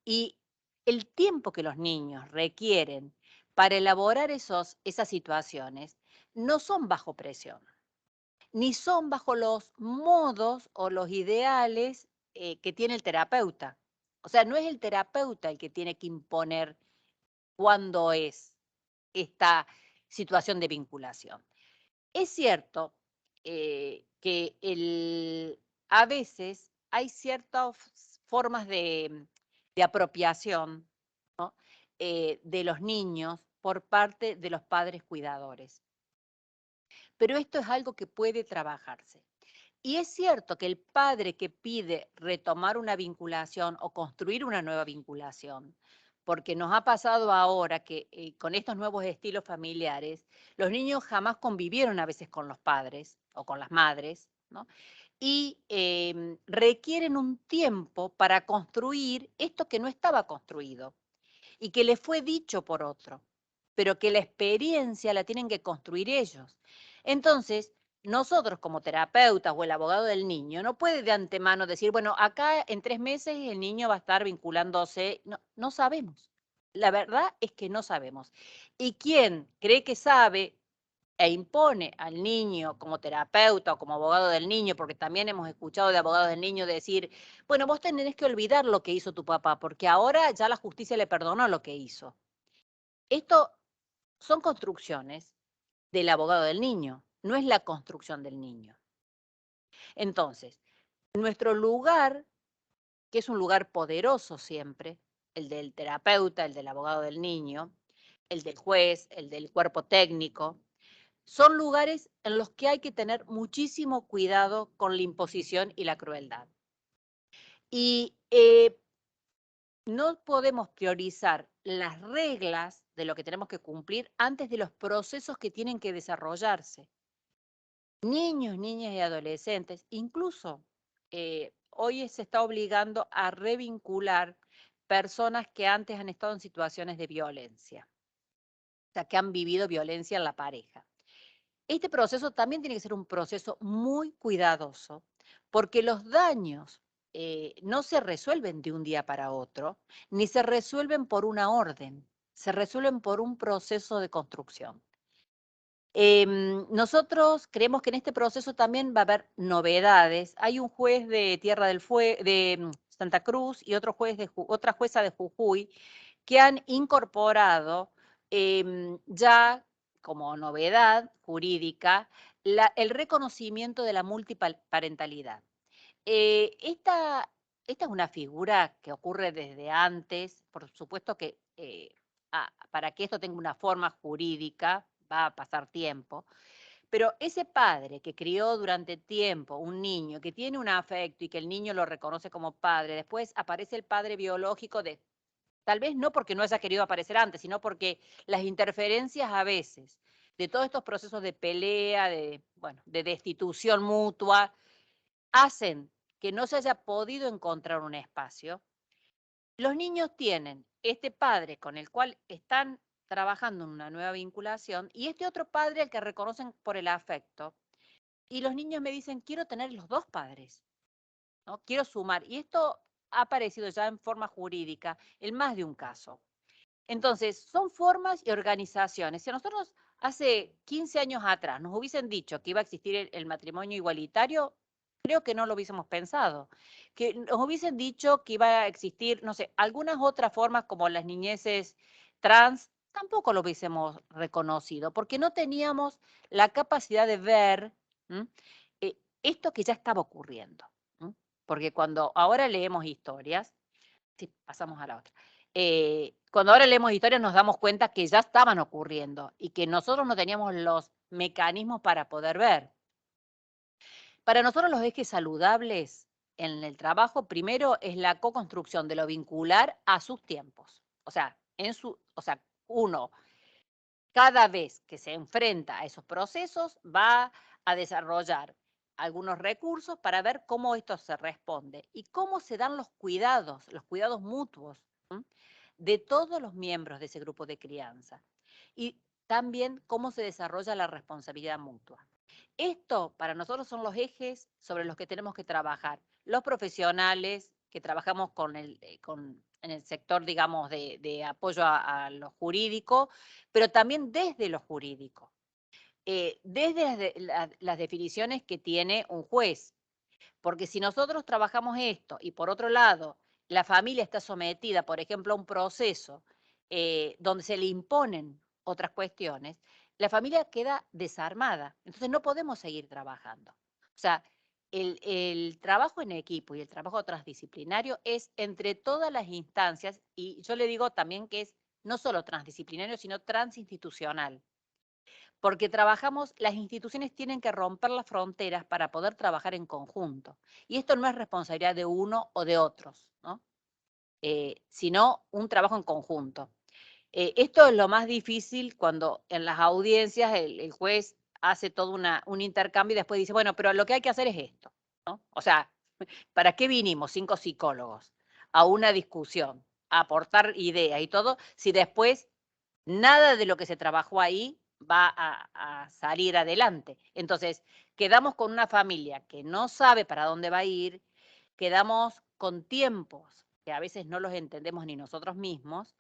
Y el tiempo que los niños requieren para elaborar esas situaciones no son bajo presión, ni son bajo los modos o los ideales que tiene el terapeuta. O sea, no es el terapeuta el que tiene que imponer cuándo es esta situación de vinculación. Es cierto que a veces hay ciertas formas de apropiación, ¿no? De los niños por parte de los padres cuidadores. Pero esto es algo que puede trabajarse. Y es cierto que el padre que pide retomar una vinculación o construir una nueva vinculación, porque nos ha pasado ahora que con estos nuevos estilos familiares, los niños jamás convivieron a veces con los padres o con las madres, ¿no? Y requieren un tiempo para construir esto que no estaba construido y que les fue dicho por otro, pero que la experiencia la tienen que construir ellos. Entonces, nosotros como terapeutas o el abogado del niño no puede de antemano decir, bueno, acá en 3 meses el niño va a estar vinculándose. No, no sabemos. La verdad es que no sabemos. Y quien cree que sabe e impone al niño como terapeuta o como abogado del niño, porque también hemos escuchado de abogados del niño decir, bueno, vos tenés que olvidar lo que hizo tu papá, porque ahora ya la justicia le perdonó lo que hizo. Esto son construcciones del abogado del niño, no es la construcción del niño. Entonces, nuestro lugar, que es un lugar poderoso siempre, el del terapeuta, el del abogado del niño, el del juez, el del cuerpo técnico, son lugares en los que hay que tener muchísimo cuidado con la imposición y la crueldad. Y no podemos priorizar las reglas de lo que tenemos que cumplir antes de los procesos que tienen que desarrollarse. Niños, niñas y adolescentes, incluso hoy se está obligando a revincular personas que antes han estado en situaciones de violencia, o sea, que han vivido violencia en la pareja. Este proceso también tiene que ser un proceso muy cuidadoso, porque los daños no se resuelven de un día para otro, ni se resuelven por una orden, se resuelven por un proceso de construcción. Nosotros creemos que en este proceso también va a haber novedades. Hay un juez de Tierra del Fuego, de Santa Cruz, y otro juez otra jueza de Jujuy, que han incorporado ya como novedad jurídica el reconocimiento de la multiparentalidad. Esta es una figura que ocurre desde antes, por supuesto que para que esto tenga una forma jurídica va a pasar tiempo, pero ese padre que crió durante tiempo un niño, que tiene un afecto y que el niño lo reconoce como padre, después aparece el padre biológico tal vez no porque no haya querido aparecer antes, sino porque las interferencias a veces de todos estos procesos de pelea, de destitución mutua, hacen que no se haya podido encontrar un espacio. Los niños tienen este padre con el cual están trabajando en una nueva vinculación y este otro padre al que reconocen por el afecto. Y los niños me dicen, quiero tener los dos padres, ¿no? Quiero sumar. Y esto ha aparecido ya en forma jurídica en más de un caso. Entonces, son formas y organizaciones. Si a nosotros hace 15 años atrás nos hubiesen dicho que iba a existir el matrimonio igualitario, creo que no lo hubiésemos pensado. Que nos hubiesen dicho que iba a existir, no sé, algunas otras formas como las niñeces trans, tampoco lo hubiésemos reconocido, porque no teníamos la capacidad de ver esto que ya estaba ocurriendo. Porque cuando ahora leemos historias, sí, pasamos a la otra. Cuando ahora leemos historias nos damos cuenta que ya estaban ocurriendo y que nosotros no teníamos los mecanismos para poder ver. Para nosotros los ejes saludables en el trabajo, primero es la co-construcción de lo vincular a sus tiempos. O sea, uno, cada vez que se enfrenta a esos procesos, va a desarrollar algunos recursos para ver cómo esto se responde y cómo se dan los cuidados mutuos de todos los miembros de ese grupo de crianza. Y también cómo se desarrolla la responsabilidad mutua. Esto para nosotros son los ejes sobre los que tenemos que trabajar. Los profesionales que trabajamos en el sector, digamos, de apoyo a lo jurídico, pero también desde lo jurídico. Desde las definiciones que tiene un juez. Porque si nosotros trabajamos esto y por otro lado la familia está sometida, por ejemplo, a un proceso donde se le imponen otras cuestiones, la familia queda desarmada. Entonces no podemos seguir trabajando. O sea, el trabajo en equipo y el trabajo transdisciplinario es entre todas las instancias y yo le digo también que es no solo transdisciplinario, sino transinstitucional. Porque trabajamos, las instituciones tienen que romper las fronteras para poder trabajar en conjunto. Y esto no es responsabilidad de uno o de otros, ¿no? Sino un trabajo en conjunto. Esto es lo más difícil cuando en las audiencias el juez hace todo un intercambio y después dice, bueno, pero lo que hay que hacer es esto, ¿no? O sea, ¿para qué vinimos 5 psicólogos a una discusión, a aportar ideas y todo, si después nada de lo que se trabajó ahí va a salir adelante? Entonces, quedamos con una familia que no sabe para dónde va a ir, quedamos con tiempos que a veces no los entendemos ni nosotros mismos,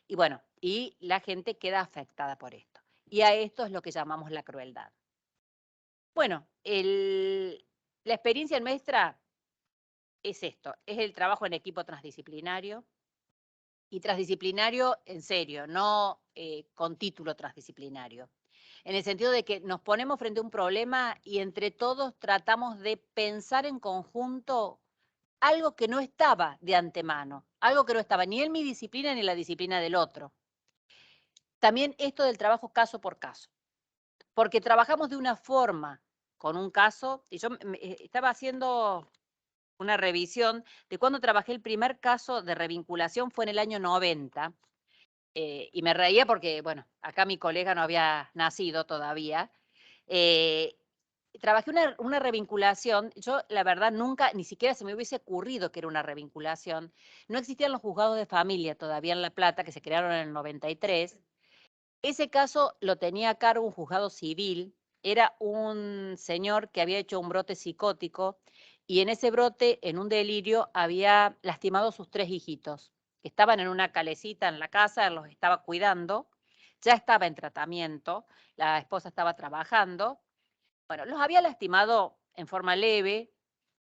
y bueno, y la gente queda afectada por esto. Y a esto es lo que llamamos la crueldad. Bueno, la experiencia nuestra es esto, es el trabajo en equipo transdisciplinario, y transdisciplinario en serio, no con título transdisciplinario. En el sentido de que nos ponemos frente a un problema y entre todos tratamos de pensar en conjunto algo que no estaba de antemano, algo que no estaba ni en mi disciplina ni en la disciplina del otro. También esto del trabajo caso por caso, porque trabajamos de una forma con un caso, y yo estaba haciendo una revisión de cuando trabajé el primer caso de revinculación, fue en el año 90, y me reía porque, bueno, acá mi colega no había nacido todavía. Trabajé una revinculación, yo la verdad nunca, ni siquiera se me hubiese ocurrido que era una revinculación. No existían los juzgados de familia todavía en La Plata, que se crearon en el 93. Ese caso lo tenía a cargo un juzgado civil, era un señor que había hecho un brote psicótico y en ese brote, en un delirio, había lastimado a sus 3 hijitos, que estaban en una calecita en la casa, él los estaba cuidando, ya estaba en tratamiento, la esposa estaba trabajando. Bueno, los había lastimado en forma leve,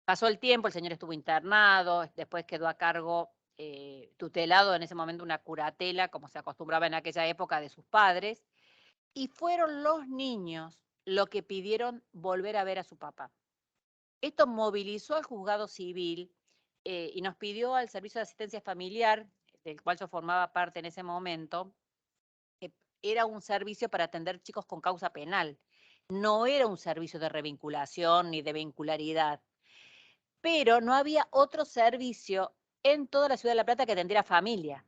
pasó el tiempo, el señor estuvo internado, después quedó a cargo, tutelado en ese momento una curatela, como se acostumbraba en aquella época de sus padres, y fueron los niños los que pidieron volver a ver a su papá. Esto movilizó al juzgado civil y nos pidió al Servicio de Asistencia Familiar, del cual yo formaba parte en ese momento, que era un servicio para atender chicos con causa penal. No era un servicio de revinculación ni de vincularidad, pero no había otro servicio en toda la ciudad de La Plata que atendiera familia,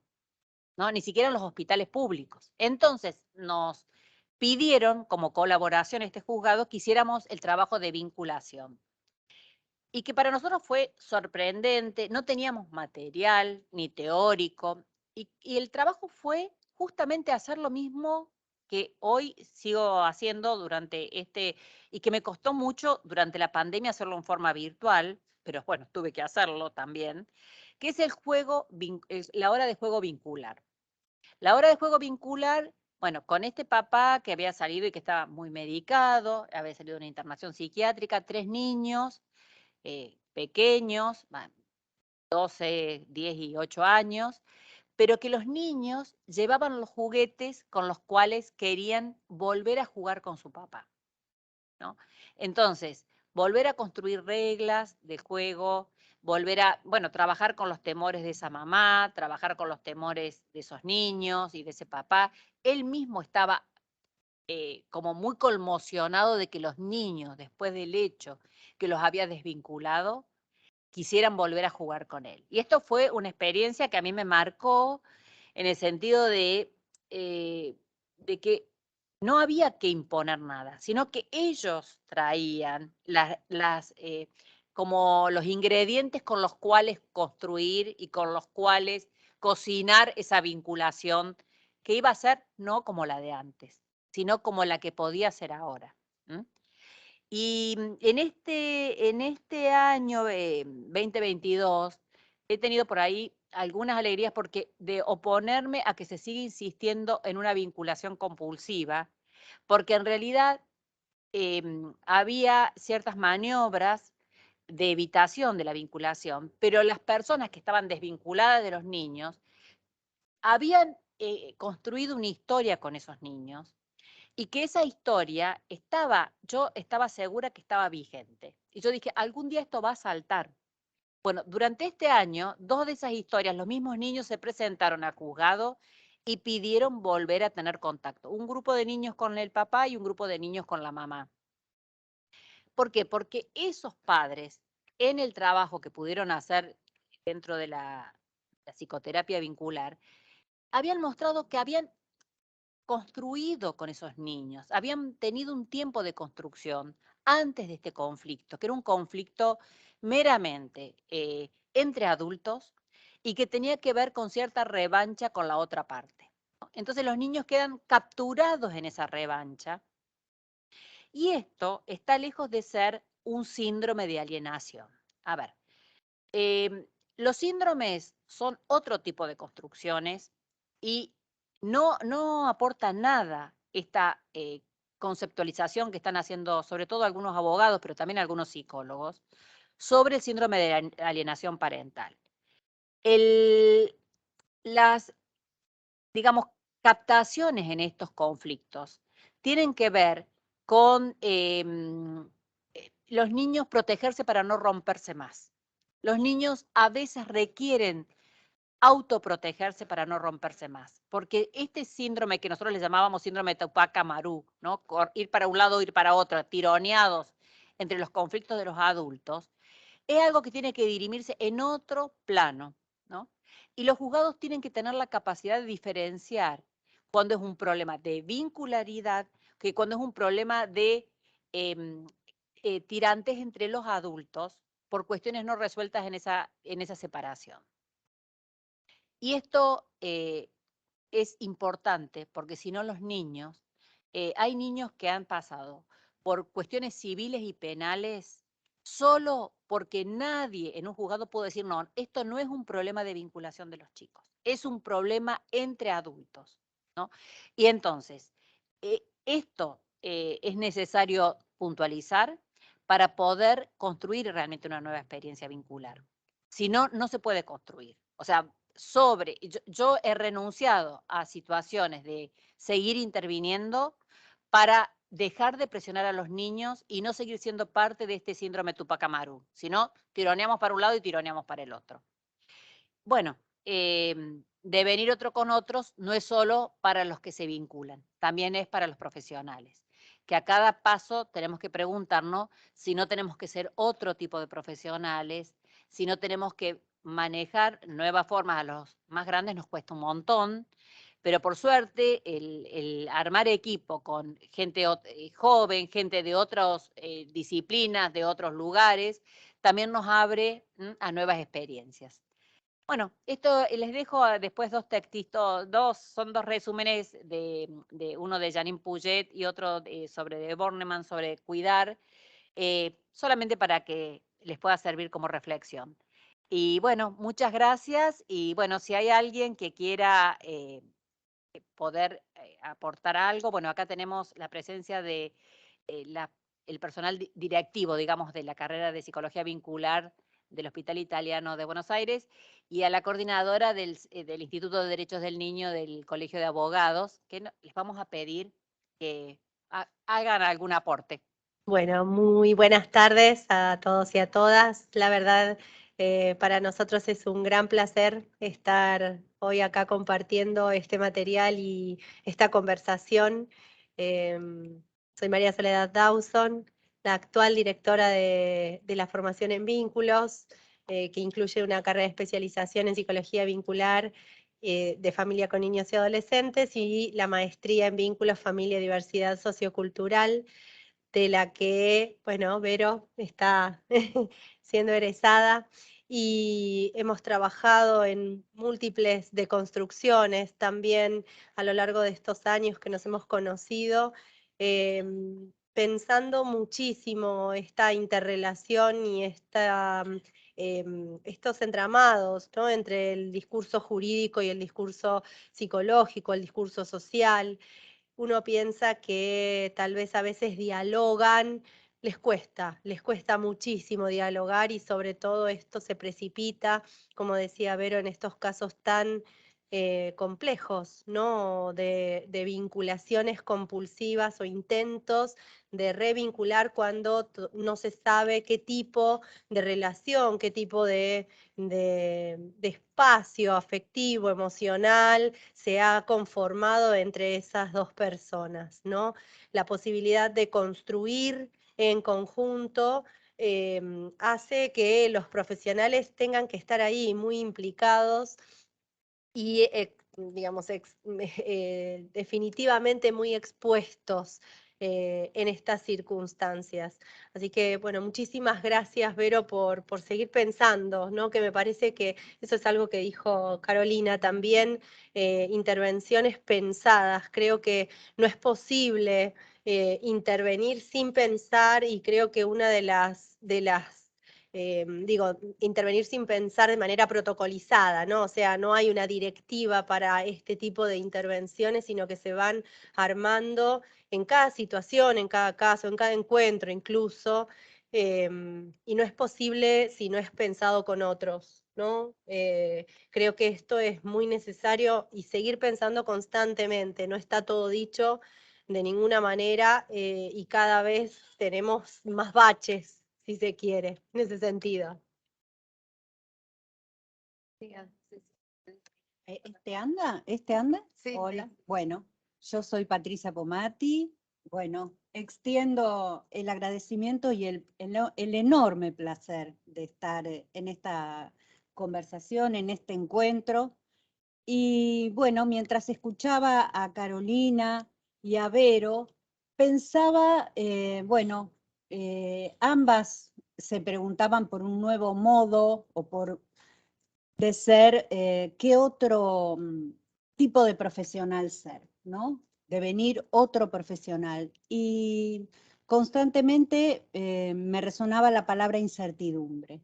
¿no? Ni siquiera en los hospitales públicos. Entonces nos pidieron como colaboración este juzgado que hiciéramos el trabajo de vinculación. Y que para nosotros fue sorprendente, no teníamos material ni teórico, y el trabajo fue justamente hacer lo mismo que hoy sigo haciendo y que me costó mucho durante la pandemia hacerlo en forma virtual, pero bueno, tuve que hacerlo también, que es la hora de juego vincular. La hora de juego vincular, bueno, con este papá que había salido y que estaba muy medicado, había salido de una internación psiquiátrica, 3 niños, pequeños, 12, 10 y 8 años, pero que los niños llevaban los juguetes con los cuales querían volver a jugar con su papá, ¿no? Entonces, volver a construir reglas de juego, volver a, bueno, trabajar con los temores de esa mamá, trabajar con los temores de esos niños y de ese papá. Él mismo estaba como muy conmocionado de que los niños, después del hecho que los había desvinculado, quisieran volver a jugar con él. Y esto fue una experiencia que a mí me marcó en el sentido de que no había que imponer nada, sino que ellos traían como los ingredientes con los cuales construir y con los cuales cocinar esa vinculación que iba a ser no como la de antes, sino como la que podía ser ahora. Y en este año 2022 he tenido por ahí algunas alegrías porque de oponerme a que se siga insistiendo en una vinculación compulsiva, porque en realidad había ciertas maniobras de evitación de la vinculación, pero las personas que estaban desvinculadas de los niños habían construido una historia con esos niños y que esa historia yo estaba segura que estaba vigente. Y yo dije, algún día esto va a saltar. Bueno, durante este año, 2 de esas historias, los mismos niños se presentaron al juzgado y pidieron volver a tener contacto. Un grupo de niños con el papá y un grupo de niños con la mamá. ¿Por qué? Porque esos padres, en el trabajo que pudieron hacer dentro de la psicoterapia vincular, habían mostrado que habían construido con esos niños, habían tenido un tiempo de construcción antes de este conflicto, que era un conflicto meramente entre adultos y que tenía que ver con cierta revancha con la otra parte, ¿no? Entonces los niños quedan capturados en esa revancha y esto está lejos de ser un síndrome de alienación. A ver, los síndromes son otro tipo de construcciones y no aporta nada esta conceptualización que están haciendo sobre todo algunos abogados, pero también algunos psicólogos, sobre el síndrome de alienación parental. Las, digamos, captaciones en estos conflictos tienen que ver con los niños protegerse para no romperse más. Los niños a veces requieren autoprotegerse para no romperse más, porque este síndrome que nosotros le llamábamos síndrome de Tupac Amaru, ¿no? Ir para un lado, ir para otro, tironeados entre los conflictos de los adultos, es algo que tiene que dirimirse en otro plano, ¿no? Y los juzgados tienen que tener la capacidad de diferenciar cuando es un problema de vincularidad, que cuando es un problema de tirantes entre los adultos por cuestiones no resueltas en esa separación. Y esto es importante porque si no los niños, hay niños que han pasado por cuestiones civiles y penales solo porque nadie en un juzgado pudo decir, no, esto no es un problema de vinculación de los chicos, es un problema entre adultos, ¿no? Y entonces, esto es necesario puntualizar para poder construir realmente una nueva experiencia vincular. Si no, no se puede construir. O sea, yo he renunciado a situaciones de seguir interviniendo para dejar de presionar a los niños y no seguir siendo parte de este síndrome Tupac Amaru, sino tironeamos para un lado y tironeamos para el otro. Bueno, de venir otro con otros no es solo para los que se vinculan, también es para los profesionales, que a cada paso tenemos que preguntarnos si no tenemos que ser otro tipo de profesionales, si no tenemos que manejar nuevas formas. A los más grandes nos cuesta un montón, pero por suerte el armar equipo con gente joven, gente de otras disciplinas, de otros lugares, también nos abre a nuevas experiencias. Bueno, esto les dejo después dos textitos, son dos resúmenes de uno de Janine Puget y otro sobre de Bornemann, sobre cuidar, solamente para que les pueda servir como reflexión. Y bueno, muchas gracias. Y bueno, si hay alguien que quiera poder aportar algo, bueno, acá tenemos la presencia de el personal directivo, digamos, de la carrera de Psicología Vincular del Hospital Italiano de Buenos Aires y a la coordinadora del Instituto de Derechos del Niño del Colegio de Abogados, que les vamos a pedir que hagan algún aporte. Bueno, muy buenas tardes a todos y a todas. La verdad, para nosotros es un gran placer estar hoy acá compartiendo este material y esta conversación. Soy María Soledad Dawson, la actual directora de la formación en vínculos, que incluye una carrera de especialización en psicología vincular de familia con niños y adolescentes y la maestría en vínculos, familia y diversidad sociocultural, de la que, bueno, Vero está siendo egresada, y hemos trabajado en múltiples deconstrucciones también a lo largo de estos años que nos hemos conocido, pensando muchísimo esta interrelación y estos entramados, ¿no?, entre el discurso jurídico y el discurso psicológico, el discurso social. Uno piensa que tal vez a veces dialogan, les cuesta muchísimo dialogar, y sobre todo esto se precipita, como decía Vero, en estos casos tan complejos, ¿no?, de vinculaciones compulsivas o intentos de revincular cuando no se sabe qué tipo de relación, qué tipo de espacio afectivo, emocional, se ha conformado entre esas dos personas, ¿no? La posibilidad de construir en conjunto hace que los profesionales tengan que estar ahí muy implicados y, digamos, definitivamente muy expuestos en estas circunstancias. Así que, bueno, muchísimas gracias, Vero, por seguir pensando, ¿no? Que me parece que eso es algo que dijo Carolina también, intervenciones pensadas. Creo que no es posible intervenir sin pensar, y creo que una de las intervenir sin pensar de manera protocolizada, ¿no? O sea, no hay una directiva para este tipo de intervenciones, sino que se van armando en cada situación, en cada caso, en cada encuentro incluso, y no es posible si no es pensado con otros, ¿no? Creo que esto es muy necesario y seguir pensando constantemente, no está todo dicho de ninguna manera, y cada vez tenemos más baches, si se quiere, en ese sentido. ¿Este anda? ¿Este anda? Sí, hola. sí. Bueno, yo soy Patricia Pomati. Bueno, extiendo el agradecimiento y el enorme placer de estar en esta conversación, en este encuentro. Y bueno, mientras escuchaba a Carolina y a Vero, pensaba, bueno, ambas se preguntaban por un nuevo modo o por de ser qué otro tipo de profesional ser, ¿no? Devenir otro profesional. Y constantemente me resonaba la palabra incertidumbre.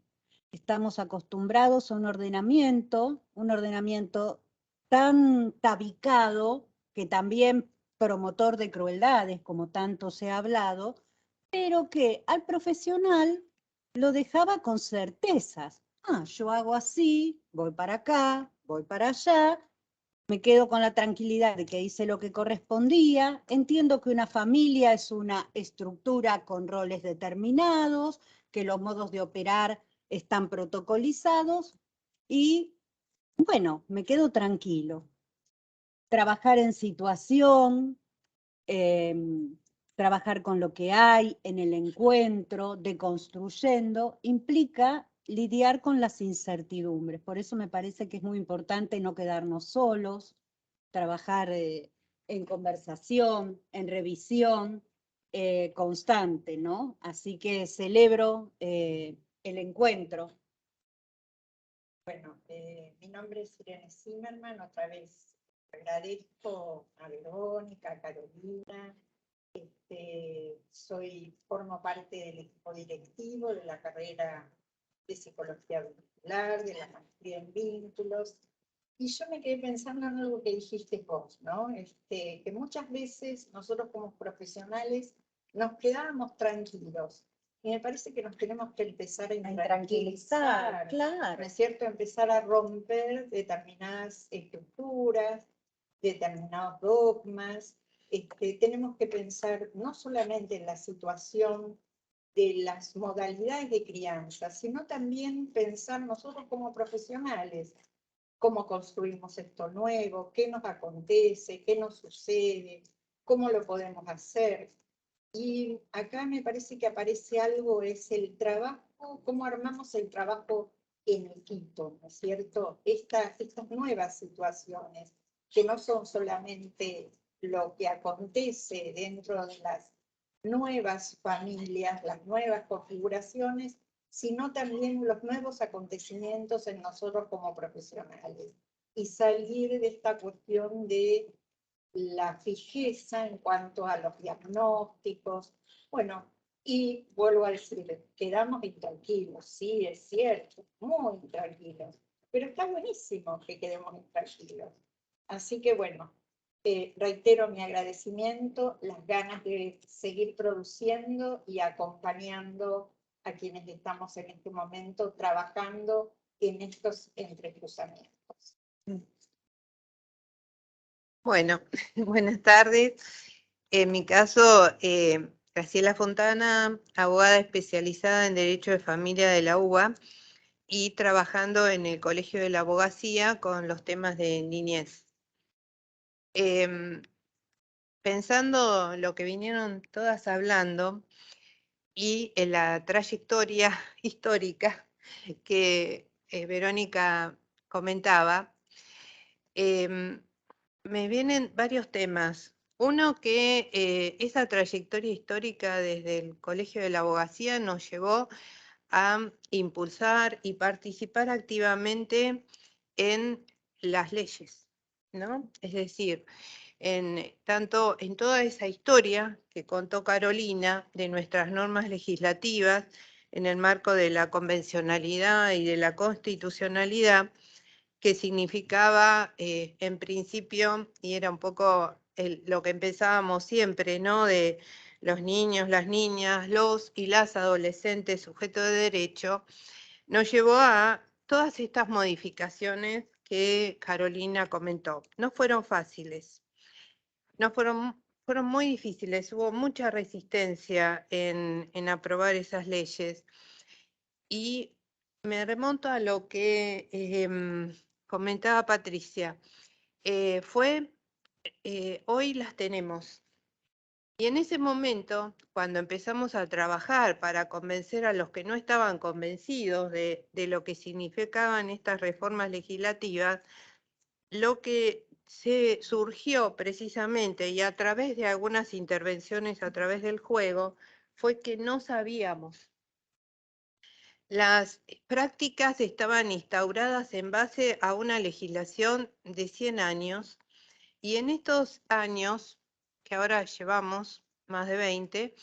Estamos acostumbrados a un ordenamiento tan tabicado, que también promotor de crueldades, como tanto se ha hablado, pero que al profesional lo dejaba con certezas. Yo hago así, voy para acá, voy para allá, me quedo con la tranquilidad de que hice lo que correspondía, entiendo que una familia es una estructura con roles determinados, que los modos de operar están protocolizados y, bueno, me quedo tranquilo. Trabajar en situación, trabajar con lo que hay, en el encuentro, deconstruyendo, implica lidiar con las incertidumbres. Por eso me parece que es muy importante no quedarnos solos, trabajar en conversación, en revisión constante, ¿no? Así que celebro el encuentro. Bueno, mi nombre es Irene Zimmerman, otra vez agradezco a Verónica, a Carolina, formo parte del equipo directivo de la carrera de Psicología Vincular, de la maestría en vínculos, y yo me quedé pensando en algo que dijiste vos, ¿no? Que muchas veces nosotros como profesionales nos quedábamos tranquilos, y me parece que nos tenemos que empezar a intranquilizar, claro. ¿no es cierto? Empezar a romper determinadas estructuras, determinados dogmas. Tenemos que pensar no solamente en la situación de las modalidades de crianza, sino también pensar nosotros como profesionales, cómo construimos esto nuevo, qué nos acontece, qué nos sucede, cómo lo podemos hacer. Y acá me parece que aparece algo, es el trabajo, cómo armamos el trabajo en equipo, ¿no es cierto? Estas nuevas situaciones, que no son solamente lo que acontece dentro de las nuevas familias, las nuevas configuraciones, sino también los nuevos acontecimientos en nosotros como profesionales. Y salir de esta cuestión de la fijeza en cuanto a los diagnósticos. Bueno, y vuelvo a decir, quedamos intranquilos, sí, es cierto, muy intranquilos, pero está buenísimo que quedemos intranquilos. Así que bueno, reitero mi agradecimiento, las ganas de seguir produciendo y acompañando a quienes estamos en este momento trabajando en estos entrecruzamientos. Bueno, buenas tardes. En mi caso, Graciela Fontana, abogada especializada en Derecho de Familia de la UBA y trabajando en el Colegio de la Abogacía con los temas de niñez. Pensando lo que vinieron todas hablando y en la trayectoria histórica que Verónica comentaba, me vienen varios temas. Uno, que esa trayectoria histórica desde el Colegio de la Abogacía nos llevó a impulsar y participar activamente en las leyes, ¿no? Es decir, tanto en toda esa historia que contó Carolina de nuestras normas legislativas en el marco de la convencionalidad y de la constitucionalidad, que significaba en principio, y era un poco lo que empezábamos siempre, ¿no? De los niños, las niñas, los y las adolescentes sujetos de derecho, nos llevó a todas estas modificaciones que Carolina comentó. No fueron fáciles, fueron muy difíciles, hubo mucha resistencia en aprobar esas leyes. Y me remonto a lo que comentaba Patricia. Hoy las tenemos. Y en ese momento, cuando empezamos a trabajar para convencer a los que no estaban convencidos de lo que significaban estas reformas legislativas, lo que se surgió precisamente, y a través de algunas intervenciones a través del juego, fue que no sabíamos. Las prácticas estaban instauradas en base a una legislación de 100 años, y en estos años, que ahora llevamos más de 20,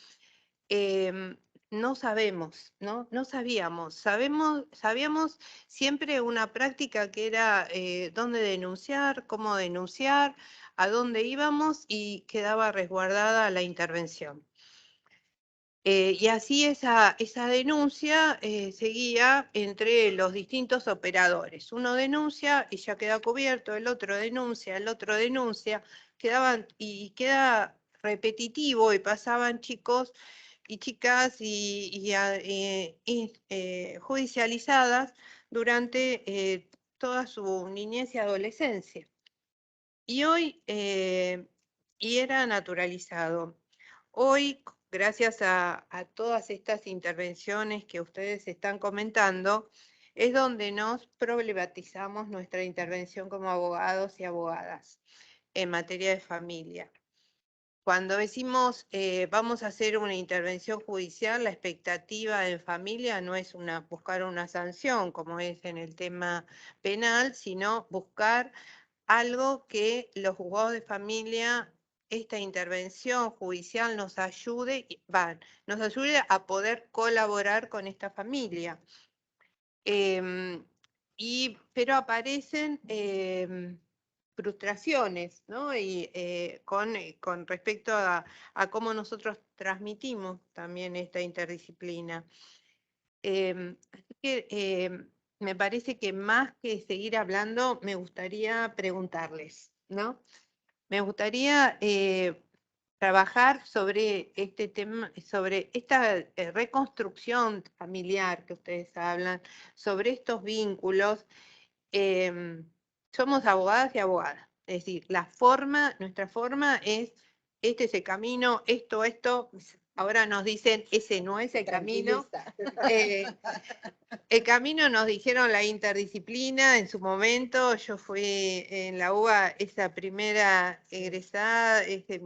no sabemos, ¿no? No sabíamos. Sabíamos siempre una práctica que era dónde denunciar, cómo denunciar, a dónde íbamos, y quedaba resguardada la intervención. Y así esa denuncia seguía entre los distintos operadores. Uno denuncia y ya queda cubierto, el otro denuncia, y queda repetitivo, y pasaban chicos y chicas judicializadas durante toda su niñez y adolescencia. Y hoy, y era naturalizado. Hoy, gracias a todas estas intervenciones que ustedes están comentando, es donde nos problematizamos nuestra intervención como abogados y abogadas. en materia de familia. Cuando decimos vamos a hacer una intervención judicial, la expectativa en familia no es buscar una sanción, como es en el tema penal, sino buscar algo que los juzgados de familia, esta intervención judicial nos ayude a poder colaborar con esta familia. Pero aparecen frustraciones, ¿no? Y con respecto a cómo nosotros transmitimos también esta interdisciplina. Así que me parece que más que seguir hablando, me gustaría preguntarles, ¿no? Me gustaría trabajar sobre este tema, sobre esta reconstrucción familiar que ustedes hablan, sobre estos vínculos. Somos abogadas y abogadas, es decir, nuestra forma es, este es el camino, esto, ahora nos dicen, ese no es el camino. El camino nos dijeron la interdisciplina en su momento. Yo fui en la UBA esa primera egresada, ese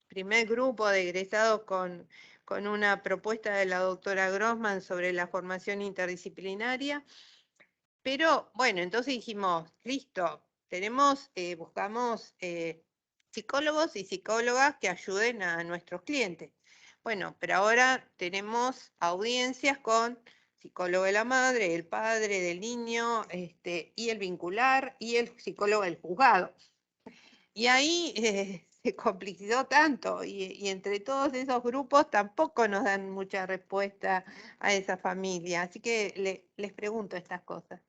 primer grupo de egresados con una propuesta de la doctora Grossman sobre la formación interdisciplinaria. Pero bueno, entonces dijimos, listo, buscamos psicólogos y psicólogas que ayuden a nuestros clientes. Bueno, pero ahora tenemos audiencias con psicólogo de la madre, el padre del niño, y el vincular, y el psicólogo del juzgado. Y ahí se complejizó tanto, y entre todos esos grupos tampoco nos dan mucha respuesta a esa familia. Así que les pregunto estas cosas.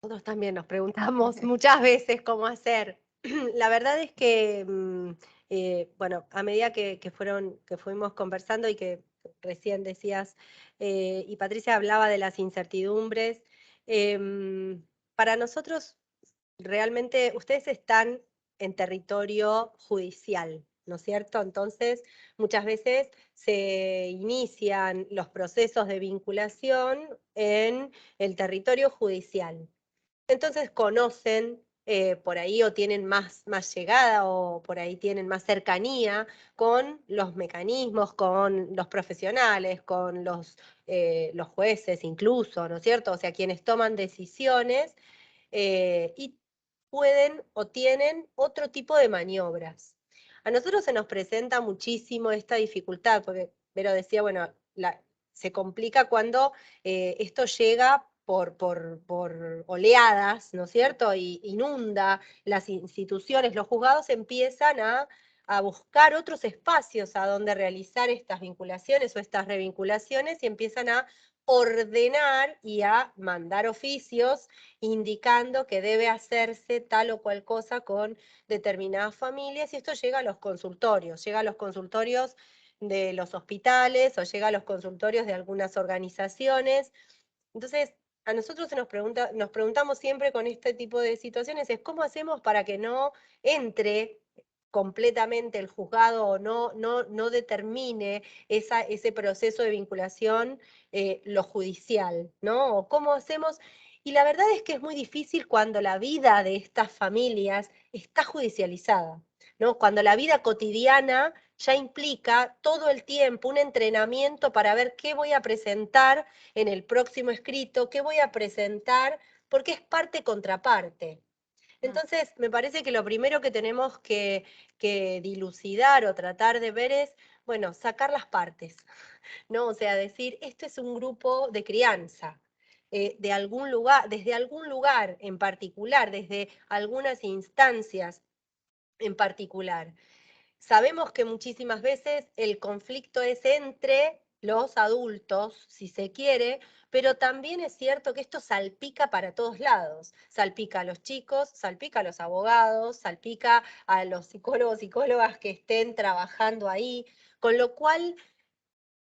Nosotros también nos preguntamos muchas veces cómo hacer. La verdad es que, bueno, a medida que fuimos conversando y que recién decías, y Patricia hablaba de las incertidumbres, para nosotros realmente ustedes están en territorio judicial, ¿no es cierto? Entonces, muchas veces se inician los procesos de vinculación en el territorio judicial. Entonces conocen por ahí o tienen más llegada o por ahí tienen más cercanía con los mecanismos, con los profesionales, con los jueces incluso, ¿no es cierto? O sea, quienes toman decisiones y pueden o tienen otro tipo de maniobras. A nosotros se nos presenta muchísimo esta dificultad, porque Vero decía, bueno, se complica cuando esto llega por oleadas, ¿no es cierto? Y inunda las instituciones, los juzgados empiezan a buscar otros espacios a donde realizar estas vinculaciones o estas revinculaciones y empiezan a ordenar y a mandar oficios indicando que debe hacerse tal o cual cosa con determinadas familias, y esto llega a los consultorios de los hospitales o llega a los consultorios de algunas organizaciones. Entonces, a nosotros nos preguntamos siempre con este tipo de situaciones, es cómo hacemos para que no entre completamente el juzgado o no determine ese proceso de vinculación lo judicial, ¿no? O cómo hacemos. Y la verdad es que es muy difícil cuando la vida de estas familias está judicializada, ¿no? Cuando la vida cotidiana ya implica todo el tiempo un entrenamiento para ver qué voy a presentar en el próximo escrito, qué voy a presentar, porque es parte contraparte. Entonces, me parece que lo primero que tenemos que dilucidar o tratar de ver es, bueno, sacar las partes, ¿no? O sea, decir, esto es un grupo de crianza, de algún lugar, desde algún lugar en particular, desde algunas instancias en particular. Sabemos que muchísimas veces el conflicto es entre los adultos, si se quiere, pero también es cierto que esto salpica para todos lados. Salpica a los chicos, salpica a los abogados, salpica a los psicólogos, psicólogas que estén trabajando ahí, con lo cual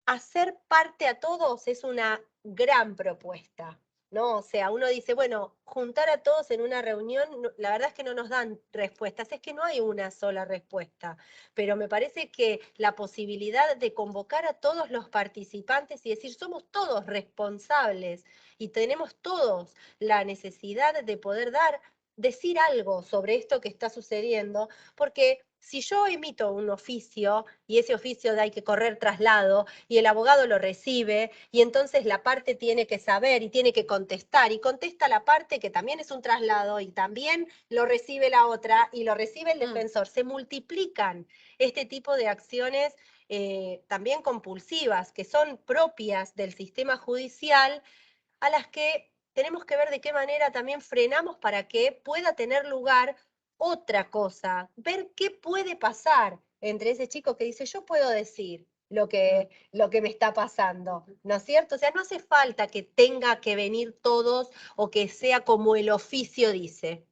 hacer parte a todos es una gran propuesta, ¿no? O sea, uno dice, bueno, juntar a todos en una reunión, la verdad es que no nos dan respuestas, es que no hay una sola respuesta, pero me parece que la posibilidad de convocar a todos los participantes y decir, somos todos responsables y tenemos todos la necesidad de poder dar decir algo sobre esto que está sucediendo, porque si yo emito un oficio y ese oficio hay que correr traslado y el abogado lo recibe y entonces la parte tiene que saber y tiene que contestar y contesta la parte que también es un traslado y también lo recibe la otra y lo recibe el defensor, se multiplican este tipo de acciones también compulsivas que son propias del sistema judicial, a las que tenemos que ver de qué manera también frenamos para que pueda tener lugar otra cosa, ver qué puede pasar entre ese chico que dice, yo puedo decir lo que me está pasando, ¿no es cierto? O sea, no hace falta que tenga que venir todos o que sea como el oficio dice.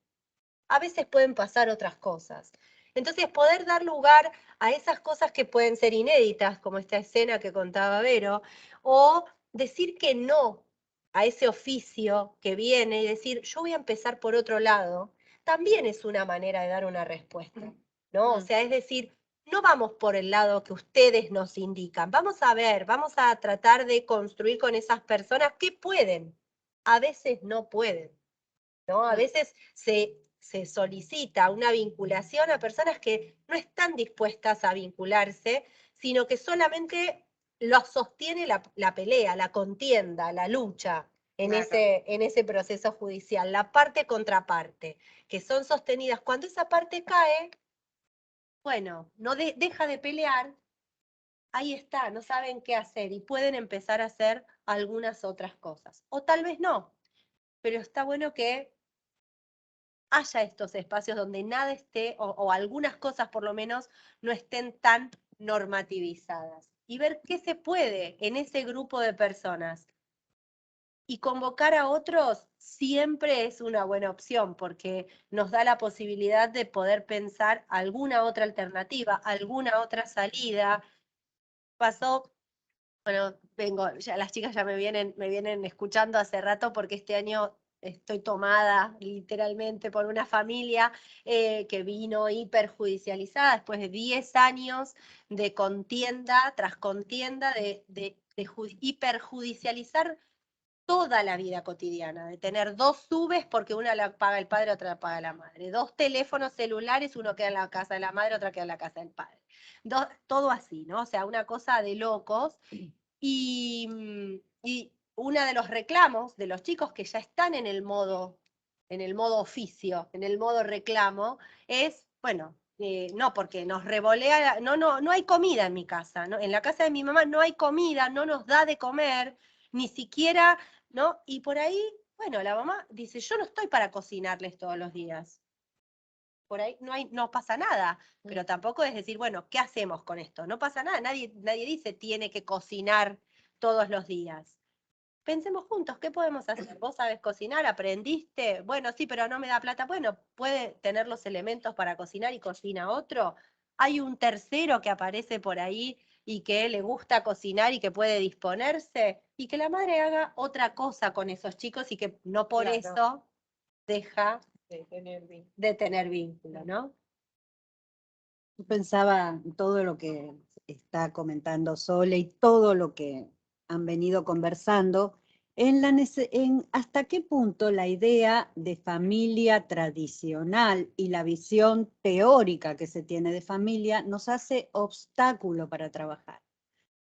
A veces pueden pasar otras cosas. Entonces, poder dar lugar a esas cosas que pueden ser inéditas, como esta escena que contaba Vero, o decir que no a ese oficio que viene y decir, yo voy a empezar por otro lado, también es una manera de dar una respuesta, ¿no? O sea, es decir, no vamos por el lado que ustedes nos indican, vamos a ver, vamos a tratar de construir con esas personas que pueden, a veces no pueden, ¿no? A veces se solicita una vinculación a personas que no están dispuestas a vincularse, sino que solamente los sostiene la pelea, la contienda, la lucha en, Claro. en ese proceso judicial, la parte contra parte, que son sostenidas. Cuando esa parte cae, bueno, no deja de pelear, ahí está, no saben qué hacer y pueden empezar a hacer algunas otras cosas. O tal vez no, pero está bueno que haya estos espacios donde nada esté, o algunas cosas por lo menos, no estén tan normativizadas. Y ver qué se puede en ese grupo de personas. Y convocar a otros siempre es una buena opción, porque nos da la posibilidad de poder pensar alguna otra alternativa, alguna otra salida. Pasó, bueno, ya las chicas ya me vienen escuchando hace rato porque este año estoy tomada literalmente por una familia que vino hiperjudicializada después de 10 años de contienda tras contienda, de hiperjudicializar toda la vida cotidiana, de tener 2 subes porque una la paga el padre, otra la paga la madre, 2 teléfonos celulares, uno queda en la casa de la madre, otra queda en la casa del padre. Todo así, ¿no? O sea, una cosa de locos. Y uno de los reclamos de los chicos que ya están en el modo oficio, en el modo reclamo, es, bueno, no, porque nos revolea, no hay comida en mi casa, ¿no? En la casa de mi mamá no hay comida, no nos da de comer, ni siquiera, ¿no? Y por ahí, bueno, la mamá dice, yo no estoy para cocinarles todos los días. Por ahí no pasa nada, pero tampoco es decir, bueno, ¿qué hacemos con esto? No pasa nada, nadie dice tiene que cocinar todos los días. Pensemos juntos, ¿qué podemos hacer? ¿Vos sabés cocinar? ¿Aprendiste? Bueno, sí, pero no me da plata. Bueno, puede tener los elementos para cocinar y cocina otro. Hay un tercero que aparece por ahí y que le gusta cocinar y que puede disponerse, y que la madre haga otra cosa con esos chicos y que no por Claro. eso deja de tener vínculo, ¿no? Yo pensaba en todo lo que está comentando Sole y todo lo que han venido conversando, en hasta qué punto la idea de familia tradicional y la visión teórica que se tiene de familia nos hace obstáculo para trabajar.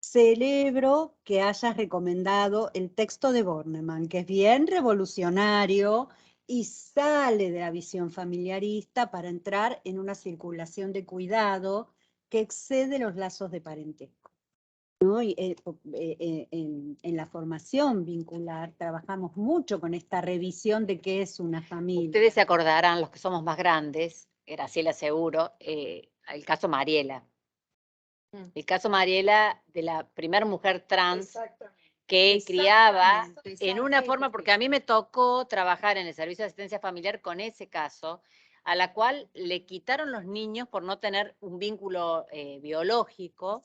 Celebro que hayas recomendado el texto de Bornemann, que es bien revolucionario y sale de la visión familiarista para entrar en una circulación de cuidado que excede los lazos de parentesco, ¿no? Y, en la formación vincular trabajamos mucho con esta revisión de qué es una familia. Ustedes se acordarán, los que somos más grandes, Graciela seguro, el caso Mariela. El caso Mariela de la primera mujer trans que criaba en una forma, porque a mí me tocó trabajar en el servicio de asistencia familiar con ese caso, a la cual le quitaron los niños por no tener un vínculo biológico,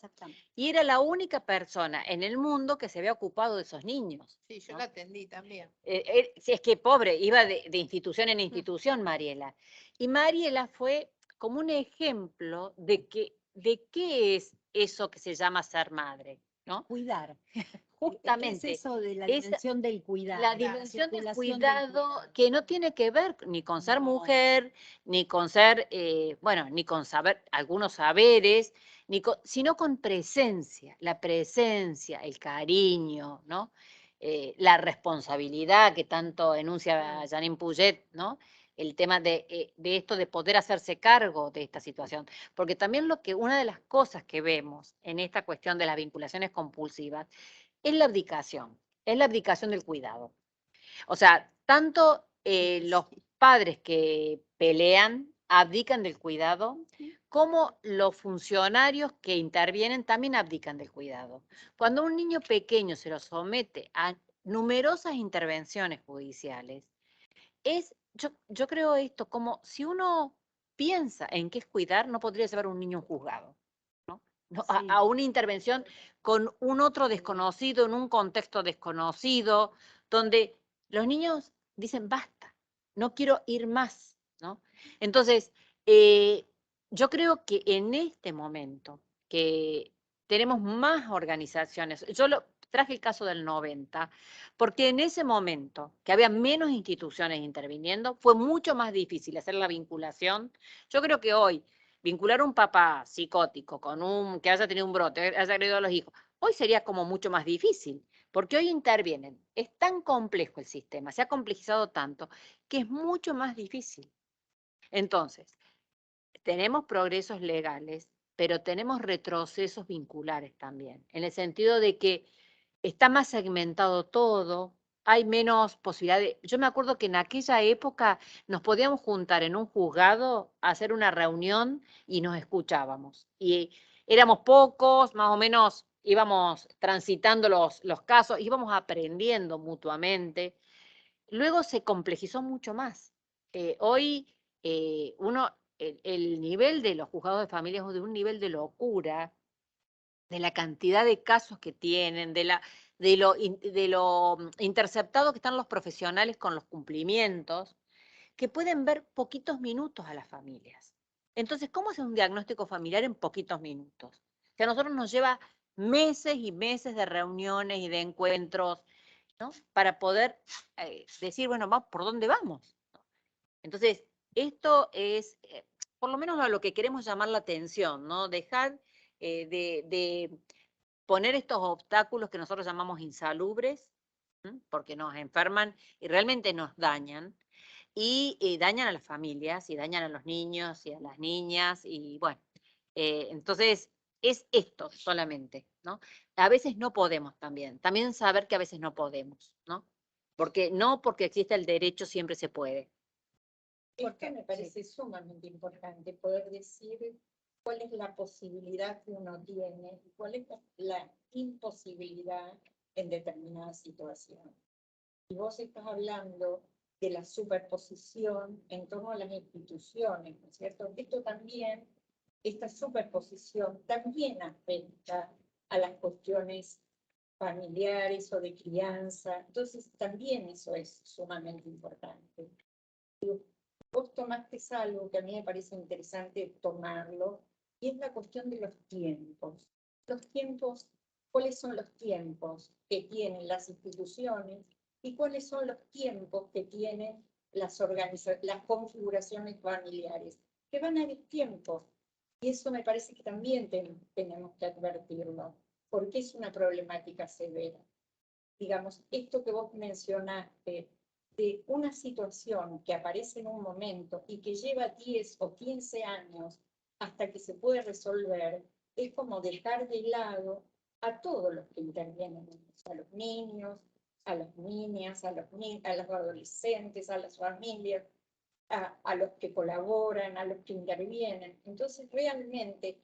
y era la única persona en el mundo que se había ocupado de esos niños. Sí, yo ¿no? la atendí también. Si es que pobre, iba de institución en institución Mariela. Y Mariela fue como un ejemplo de qué es eso que se llama ser madre. ¿no? Cuidar. Justamente. ¿Qué es eso de la Esa- dimensión del cuidado? La dimensión del circulación cuidado que no tiene que ver ni con ser No. mujer, ni con ser, bueno, ni con saber algunos saberes, sino con presencia, la presencia, el cariño, ¿no? La responsabilidad que tanto enuncia Janine Puget, ¿no? El tema de esto de poder hacerse cargo de esta situación. Porque también una de las cosas que vemos en esta cuestión de las vinculaciones compulsivas es la abdicación del cuidado. O sea, tanto los padres que pelean abdican del cuidado, como los funcionarios que intervienen también abdican del cuidado. Cuando un niño pequeño se lo somete a numerosas intervenciones judiciales, yo creo esto, como si uno piensa en qué es cuidar, no podría llevar a un niño a un juzgado. ¿No? A una intervención con un otro desconocido, en un contexto desconocido, donde los niños dicen, basta, no quiero ir más, ¿no? Entonces, yo creo que en este momento que tenemos más organizaciones, traje el caso del 90, porque en ese momento que había menos instituciones interviniendo, fue mucho más difícil hacer la vinculación. Yo creo que hoy vincular a un papá psicótico con que haya tenido un brote, haya agredido a los hijos, hoy sería como mucho más difícil, porque hoy intervienen. Es tan complejo el sistema, se ha complejizado tanto, que es mucho más difícil. Entonces, tenemos progresos legales, pero tenemos retrocesos vinculares también, en el sentido de que está más segmentado todo, hay menos posibilidades. Yo me acuerdo que en aquella época nos podíamos juntar en un juzgado a hacer una reunión y nos escuchábamos. Y éramos pocos, más o menos íbamos transitando los casos, íbamos aprendiendo mutuamente. Luego se complejizó mucho más. Hoy el nivel de los juzgados de familia es de un nivel de locura, de la cantidad de casos que tienen, de lo interceptado que están los profesionales con los cumplimientos, que pueden ver poquitos minutos a las familias. Entonces, ¿cómo hacer un diagnóstico familiar en poquitos minutos? Que a nosotros nos lleva meses y meses de reuniones y de encuentros, ¿no? Para poder decir, bueno, ¿por dónde vamos? Entonces, esto es, por lo menos a lo que queremos llamar la atención, ¿no? Dejar de poner estos obstáculos que nosotros llamamos insalubres, porque nos enferman y realmente nos dañan, y dañan a las familias, y dañan a los niños y a las niñas, y bueno, entonces es esto solamente, ¿no? A veces no podemos también saber que a veces no podemos, ¿no? Porque existe el derecho siempre se puede. Esto me parece sumamente importante, poder decir cuál es la posibilidad que uno tiene y cuál es la imposibilidad en determinadas situaciones. Y vos estás hablando de la superposición en torno a las instituciones, ¿no es cierto? Esto también, esta superposición también afecta a las cuestiones familiares o de crianza, entonces también eso es sumamente importante. Vos tomaste algo que a mí me parece interesante tomarlo, y es la cuestión de los tiempos. Los tiempos, ¿cuáles son los tiempos que tienen las instituciones y cuáles son los tiempos que tienen las configuraciones familiares? Que van a haber tiempos, y eso me parece que también tenemos que advertirlo, porque es una problemática severa. Digamos, esto que vos mencionaste, de una situación que aparece en un momento y que lleva 10 o 15 años hasta que se puede resolver, es como dejar de lado a todos los que intervienen, a los niños, a las niñas, a los adolescentes, a las familias, a los que colaboran, a los que intervienen. Entonces, realmente,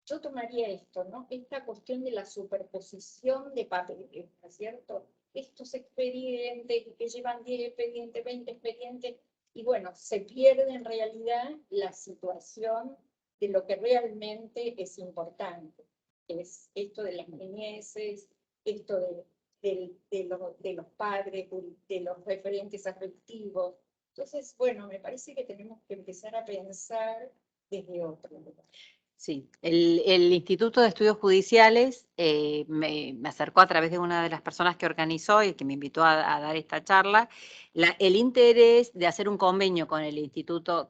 yo tomaría esto, ¿no? Esta cuestión de la superposición de papeles, ¿no es cierto? Estos expedientes que llevan 10 expedientes, 20 expedientes, y bueno, se pierde en realidad la situación de lo que realmente es importante. Es esto de las niñeces, esto de los padres, de los referentes afectivos. Entonces, bueno, me parece que tenemos que empezar a pensar desde otro lugar. Sí, el Instituto de Estudios Judiciales me acercó a través de una de las personas que organizó y que me invitó a dar esta charla, el interés de hacer un convenio con el Instituto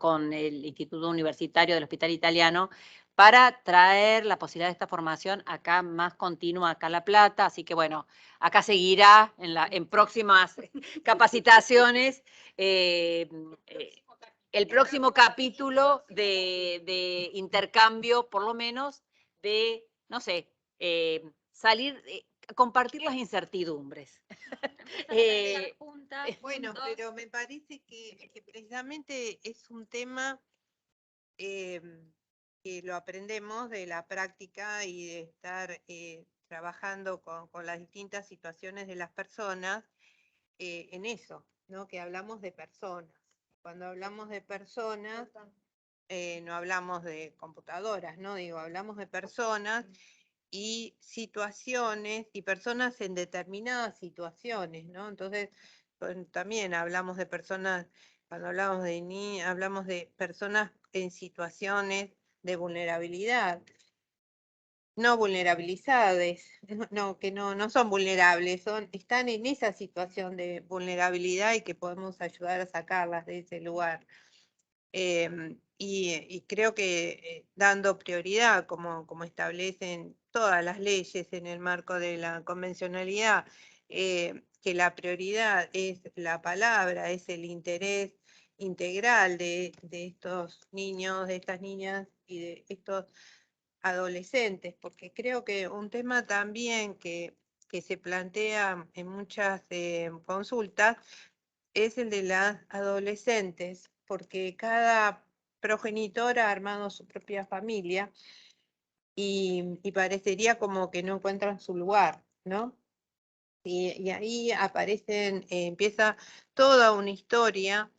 Universitario del Hospital Italiano para traer la posibilidad de esta formación acá más continua, acá a La Plata, así que bueno, acá seguirá en próximas capacitaciones. El próximo capítulo de intercambio, por lo menos, de, no sé, salir, compartir las incertidumbres. Bueno, pero me parece que precisamente es un tema que lo aprendemos de la práctica y de estar trabajando con las distintas situaciones de las personas en eso, ¿no? Que hablamos de personas. Cuando hablamos de personas, no hablamos de computadoras, ¿no? Digo, hablamos de personas y situaciones y personas en determinadas situaciones, ¿no? Entonces, también hablamos de personas, cuando hablamos de niños, hablamos de personas en situaciones de vulnerabilidad. No vulnerabilizadas, no, que no son vulnerables, están en esa situación de vulnerabilidad y que podemos ayudar a sacarlas de ese lugar. Y creo que dando prioridad, como establecen todas las leyes en el marco de la convencionalidad, que la prioridad es la palabra, es el interés integral de estos niños, de estas niñas y de estos adolescentes, porque creo que un tema también que se plantea en muchas consultas es el de las adolescentes, porque cada progenitor ha armado su propia familia y parecería como que no encuentran su lugar, ¿no? Y ahí aparecen, empieza toda una historia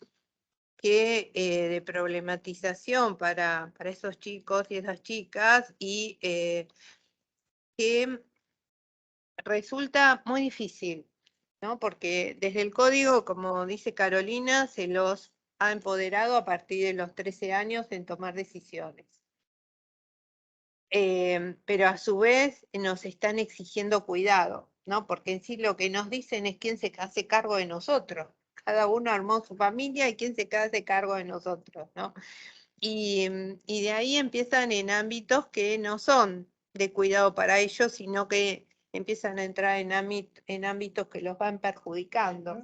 de problematización para esos chicos y esas chicas y que resulta muy difícil, ¿no? Porque desde el código, como dice Carolina, se los ha empoderado a partir de los 13 años en tomar decisiones. Pero a su vez nos están exigiendo cuidado, ¿no? Porque en sí lo que nos dicen es quién se hace cargo de nosotros. Cada uno armó su familia y quién se hace cargo de nosotros, ¿no? Y de ahí empiezan en ámbitos que no son de cuidado para ellos, sino que empiezan a entrar en ámbitos que los van perjudicando.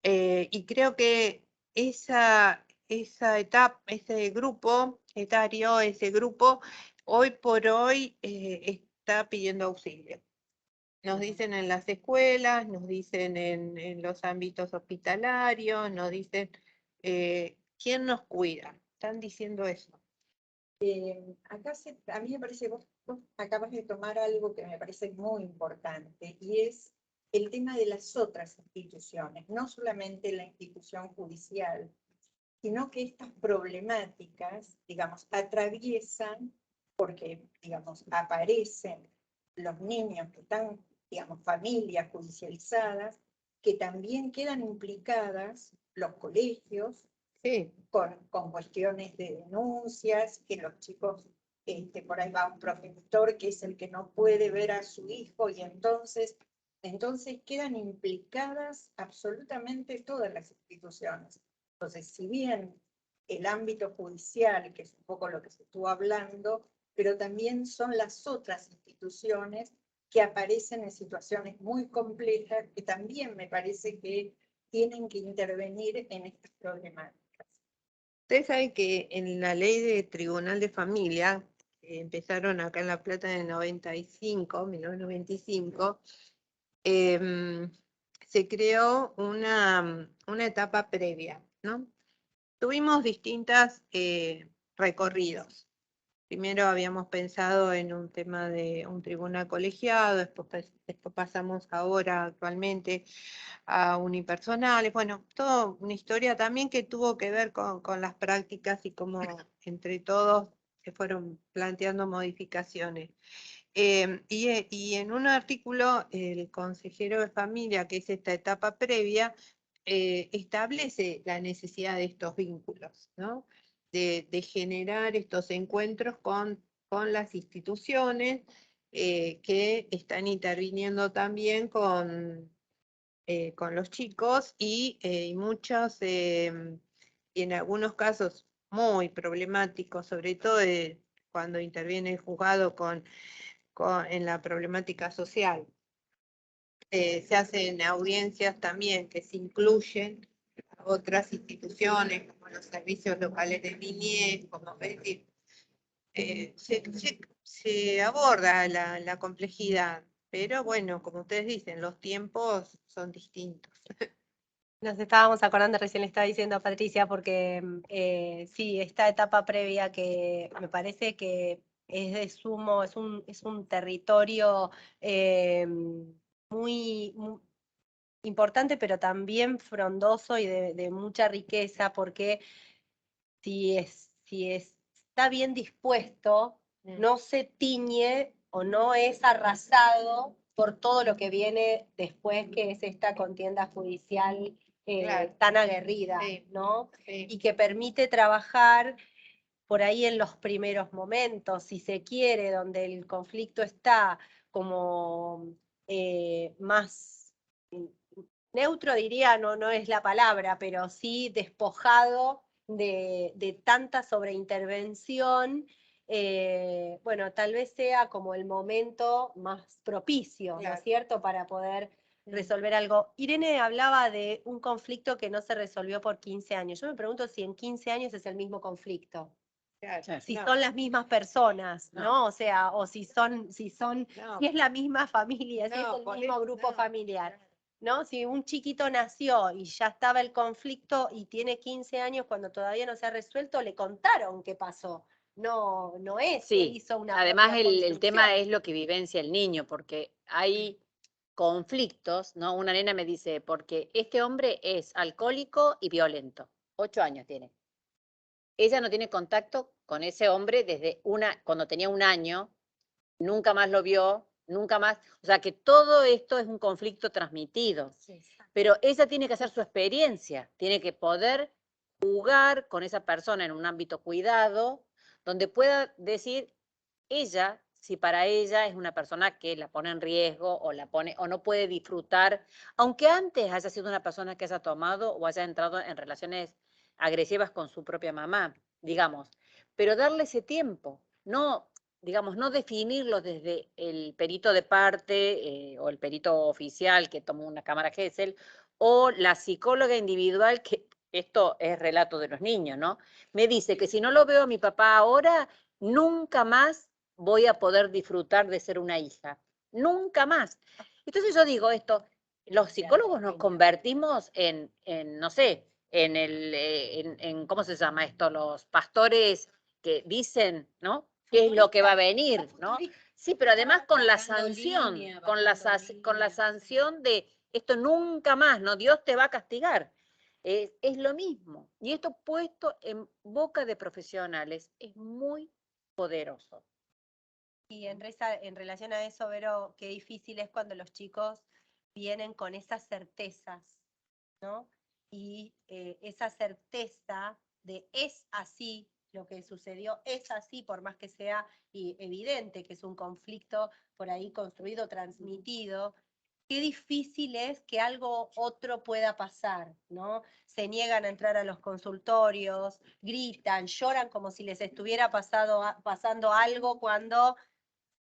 Y creo que esa etapa, ese grupo etario, ese grupo, hoy por hoy está pidiendo auxilio. Nos dicen en las escuelas, nos dicen en los ámbitos hospitalarios, nos dicen quién nos cuida. Están diciendo eso. Acá a mí me parece, vos acabas de tomar algo que me parece muy importante y es el tema de las otras instituciones, no solamente la institución judicial, sino que estas problemáticas, digamos, atraviesan, porque, digamos, aparecen los niños que están, digamos, familias judicializadas, que también quedan implicadas los colegios, Sí. con cuestiones de denuncias, que los chicos, por ahí va un progenitor que es el que no puede ver a su hijo y entonces quedan implicadas absolutamente todas las instituciones. Entonces, si bien el ámbito judicial, que es un poco lo que se estuvo hablando, pero también son las otras instituciones que aparecen en situaciones muy complejas que también me parece que tienen que intervenir en estas problemáticas. Ustedes saben que en la ley de Tribunal de Familia, que empezaron acá en La Plata en el 1995, se creó una etapa previa, ¿no? Tuvimos distintos recorridos. Primero habíamos pensado en un tema de un tribunal colegiado, después pasamos ahora actualmente a unipersonales, bueno, toda una historia también que tuvo que ver con las prácticas y cómo entre todos se fueron planteando modificaciones. Y en un artículo, el consejero de familia, que es esta etapa previa, establece la necesidad de estos vínculos, ¿no? de generar estos encuentros con las instituciones que están interviniendo también con los chicos y muchos, y en algunos casos muy problemáticos, sobre todo cuando interviene el juzgado en la problemática social. Se hacen audiencias también que se incluyen a otras instituciones, como los servicios locales de niñez, como es decir, se aborda la complejidad, pero bueno, como ustedes dicen, los tiempos son distintos. Nos estábamos acordando, recién le estaba diciendo a Patricia, porque sí, esta etapa previa que me parece que es de sumo, es un territorio muy importante, pero también frondoso y de mucha riqueza, porque si está bien dispuesto, no se tiñe o no es arrasado por todo lo que viene después, que es esta contienda judicial Claro. tan aguerrida, Sí, ¿no? sí. Y que permite trabajar por ahí en los primeros momentos, si se quiere, donde el conflicto está como más neutro, diría, no es la palabra, pero sí despojado de tanta sobreintervención. Bueno, tal vez sea como el momento más propicio, ¿no Claro. es cierto?, para poder resolver algo. Irene hablaba de un conflicto que no se resolvió por 15 años. Yo me pregunto si en 15 años es el mismo conflicto. Claro. Si No, son las mismas personas, No. ¿no? O sea, o si no, es la misma familia, si es no, el por mismo eso, grupo no. familiar, ¿no? Si un chiquito nació y ya estaba el conflicto y tiene 15 años cuando todavía no se ha resuelto, le contaron qué pasó. No es que Sí, hizo una además propia el tema construcción. es lo que vivencia el niño, porque hay conflictos, ¿no? Una nena me dice, porque este hombre es alcohólico y violento, 8 años tiene. Ella no tiene contacto con ese hombre desde cuando tenía 1 año, nunca más lo vio, nunca más, o sea que todo esto es un conflicto transmitido, pero ella tiene que hacer su experiencia, tiene que poder jugar con esa persona en un ámbito cuidado, donde pueda decir ella, si para ella es una persona que la pone en riesgo o no puede disfrutar, aunque antes haya sido una persona que haya tomado o haya entrado en relaciones agresivas con su propia mamá, digamos, pero darle ese tiempo, no, digamos, no definirlo desde el perito de parte o el perito oficial que tomó una cámara Gesell o la psicóloga individual, que esto es relato de los niños, ¿no? Me dice que si no lo veo a mi papá ahora, nunca más voy a poder disfrutar de ser una hija. Nunca más. Entonces yo digo esto, los psicólogos nos convertimos no sé, ¿cómo se llama esto? Los pastores que dicen, ¿no? ¿Qué es lo que va a venir, ¿no? Sí, pero además con la sanción, con la sanción de esto nunca más, ¿no? Dios te va a castigar. Es lo mismo. Y esto puesto en boca de profesionales es muy poderoso. Y en relación a eso, Vero, qué difícil es cuando los chicos vienen con esas certezas, ¿no? Y esa certeza de es así, lo que sucedió es así, por más que sea evidente que es un conflicto por ahí construido, transmitido, qué difícil es que algo otro pueda pasar, ¿no? Se niegan a entrar a los consultorios, gritan, lloran como si les estuviera pasando algo cuando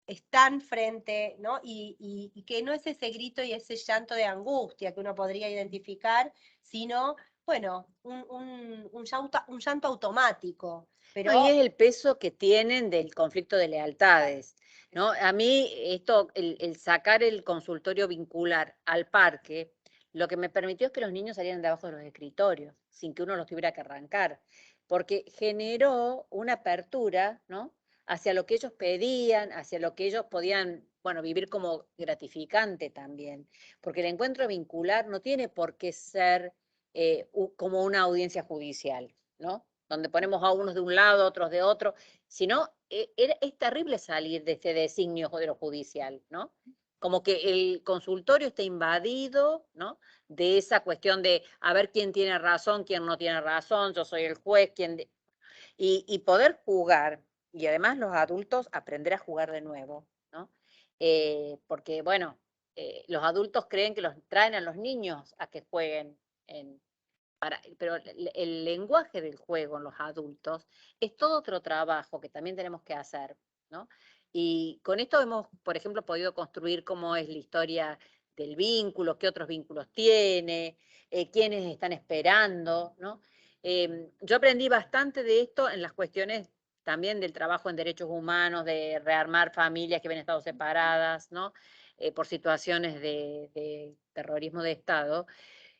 están frente, ¿no? Y que no es ese grito y ese llanto de angustia que uno podría identificar, sino, bueno, un llanto automático. Pero No, y es el peso que tienen del conflicto de lealtades, ¿no? A mí esto, el sacar el consultorio vincular al parque, lo que me permitió es que los niños salieran de abajo de los escritorios, sin que uno los tuviera que arrancar, porque generó una apertura, ¿no? Hacia lo que ellos pedían, hacia lo que ellos podían, bueno, vivir como gratificante también, porque el encuentro vincular no tiene por qué ser como una audiencia judicial, ¿no? Donde ponemos a unos de un lado, otros de otro, sino es terrible salir de este designio de lo judicial, ¿no? Como que el consultorio está invadido, ¿no? De esa cuestión de a ver quién tiene razón, quién no tiene razón, yo soy el juez, Y poder jugar, y además los adultos aprender a jugar de nuevo, ¿no? Porque, bueno, los adultos creen que los traen a los niños a que jueguen, pero el lenguaje del juego en los adultos es todo otro trabajo que también tenemos que hacer, ¿no? Y con esto hemos, por ejemplo, podido construir cómo es la historia del vínculo, qué otros vínculos tiene, quiénes están esperando, ¿no? Yo aprendí bastante de esto en las cuestiones también del trabajo en derechos humanos, de rearmar familias que habían estado separadas, ¿no? Por situaciones de terrorismo de Estado,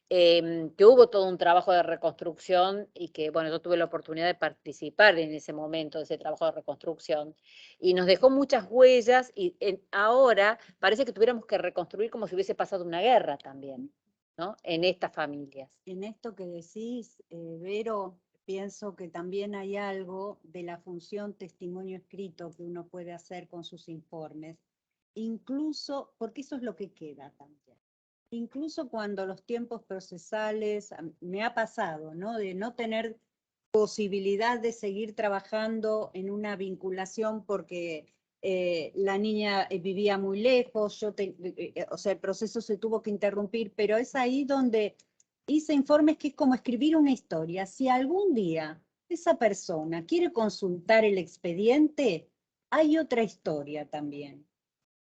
que hubo todo un trabajo de reconstrucción y que, bueno, yo tuve la oportunidad de participar en ese momento de ese trabajo de reconstrucción y nos dejó muchas huellas y ahora parece que tuviéramos que reconstruir como si hubiese pasado una guerra también, ¿no? En estas familias. En esto que decís, Vero, pienso que también hay algo de la función testimonio escrito que uno puede hacer con sus informes, incluso, porque eso es lo que queda también. Incluso cuando los tiempos procesales, me ha pasado, ¿no? De no tener posibilidad de seguir trabajando en una vinculación porque la niña vivía muy lejos, o sea, el proceso se tuvo que interrumpir, pero es ahí donde hice informes que es como escribir una historia. Si algún día esa persona quiere consultar el expediente, hay otra historia también,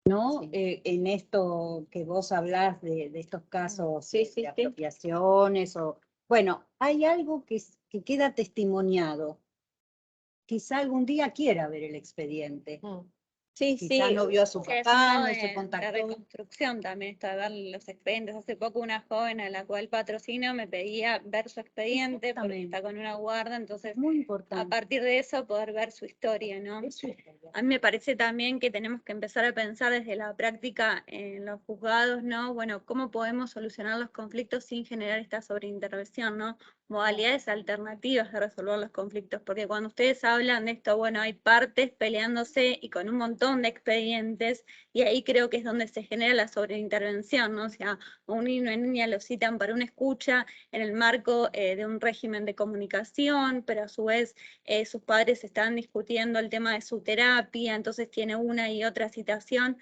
¿no? Sí. En esto que vos hablás de estos casos Sí, sí, de sí. apropiaciones, bueno, hay algo que queda testimoniado. Quizá algún día quiera ver el expediente. Sí, Quizá sí. no vio a su Que es papá, modo no se de contactó. reconstrucción también, esto de ver los expedientes. Hace poco una joven a la cual patrocino me pedía ver su expediente porque está con una guarda, entonces Muy a importante. partir de eso poder ver su historia, ¿no? Es su historia. A mí me parece también que tenemos que empezar a pensar desde la práctica en los juzgados, ¿no? Bueno, ¿cómo podemos solucionar los conflictos sin generar esta sobreintervención, ¿no? Modalidades alternativas de resolver los conflictos, porque cuando ustedes hablan de esto, bueno, hay partes peleándose y con un montón de expedientes, y ahí creo que es donde se genera la sobreintervención, ¿no? O sea, un niño o niña lo citan para una escucha en el marco de un régimen de comunicación, pero a su vez sus padres están discutiendo el tema de su terapia, entonces tiene una y otra citación.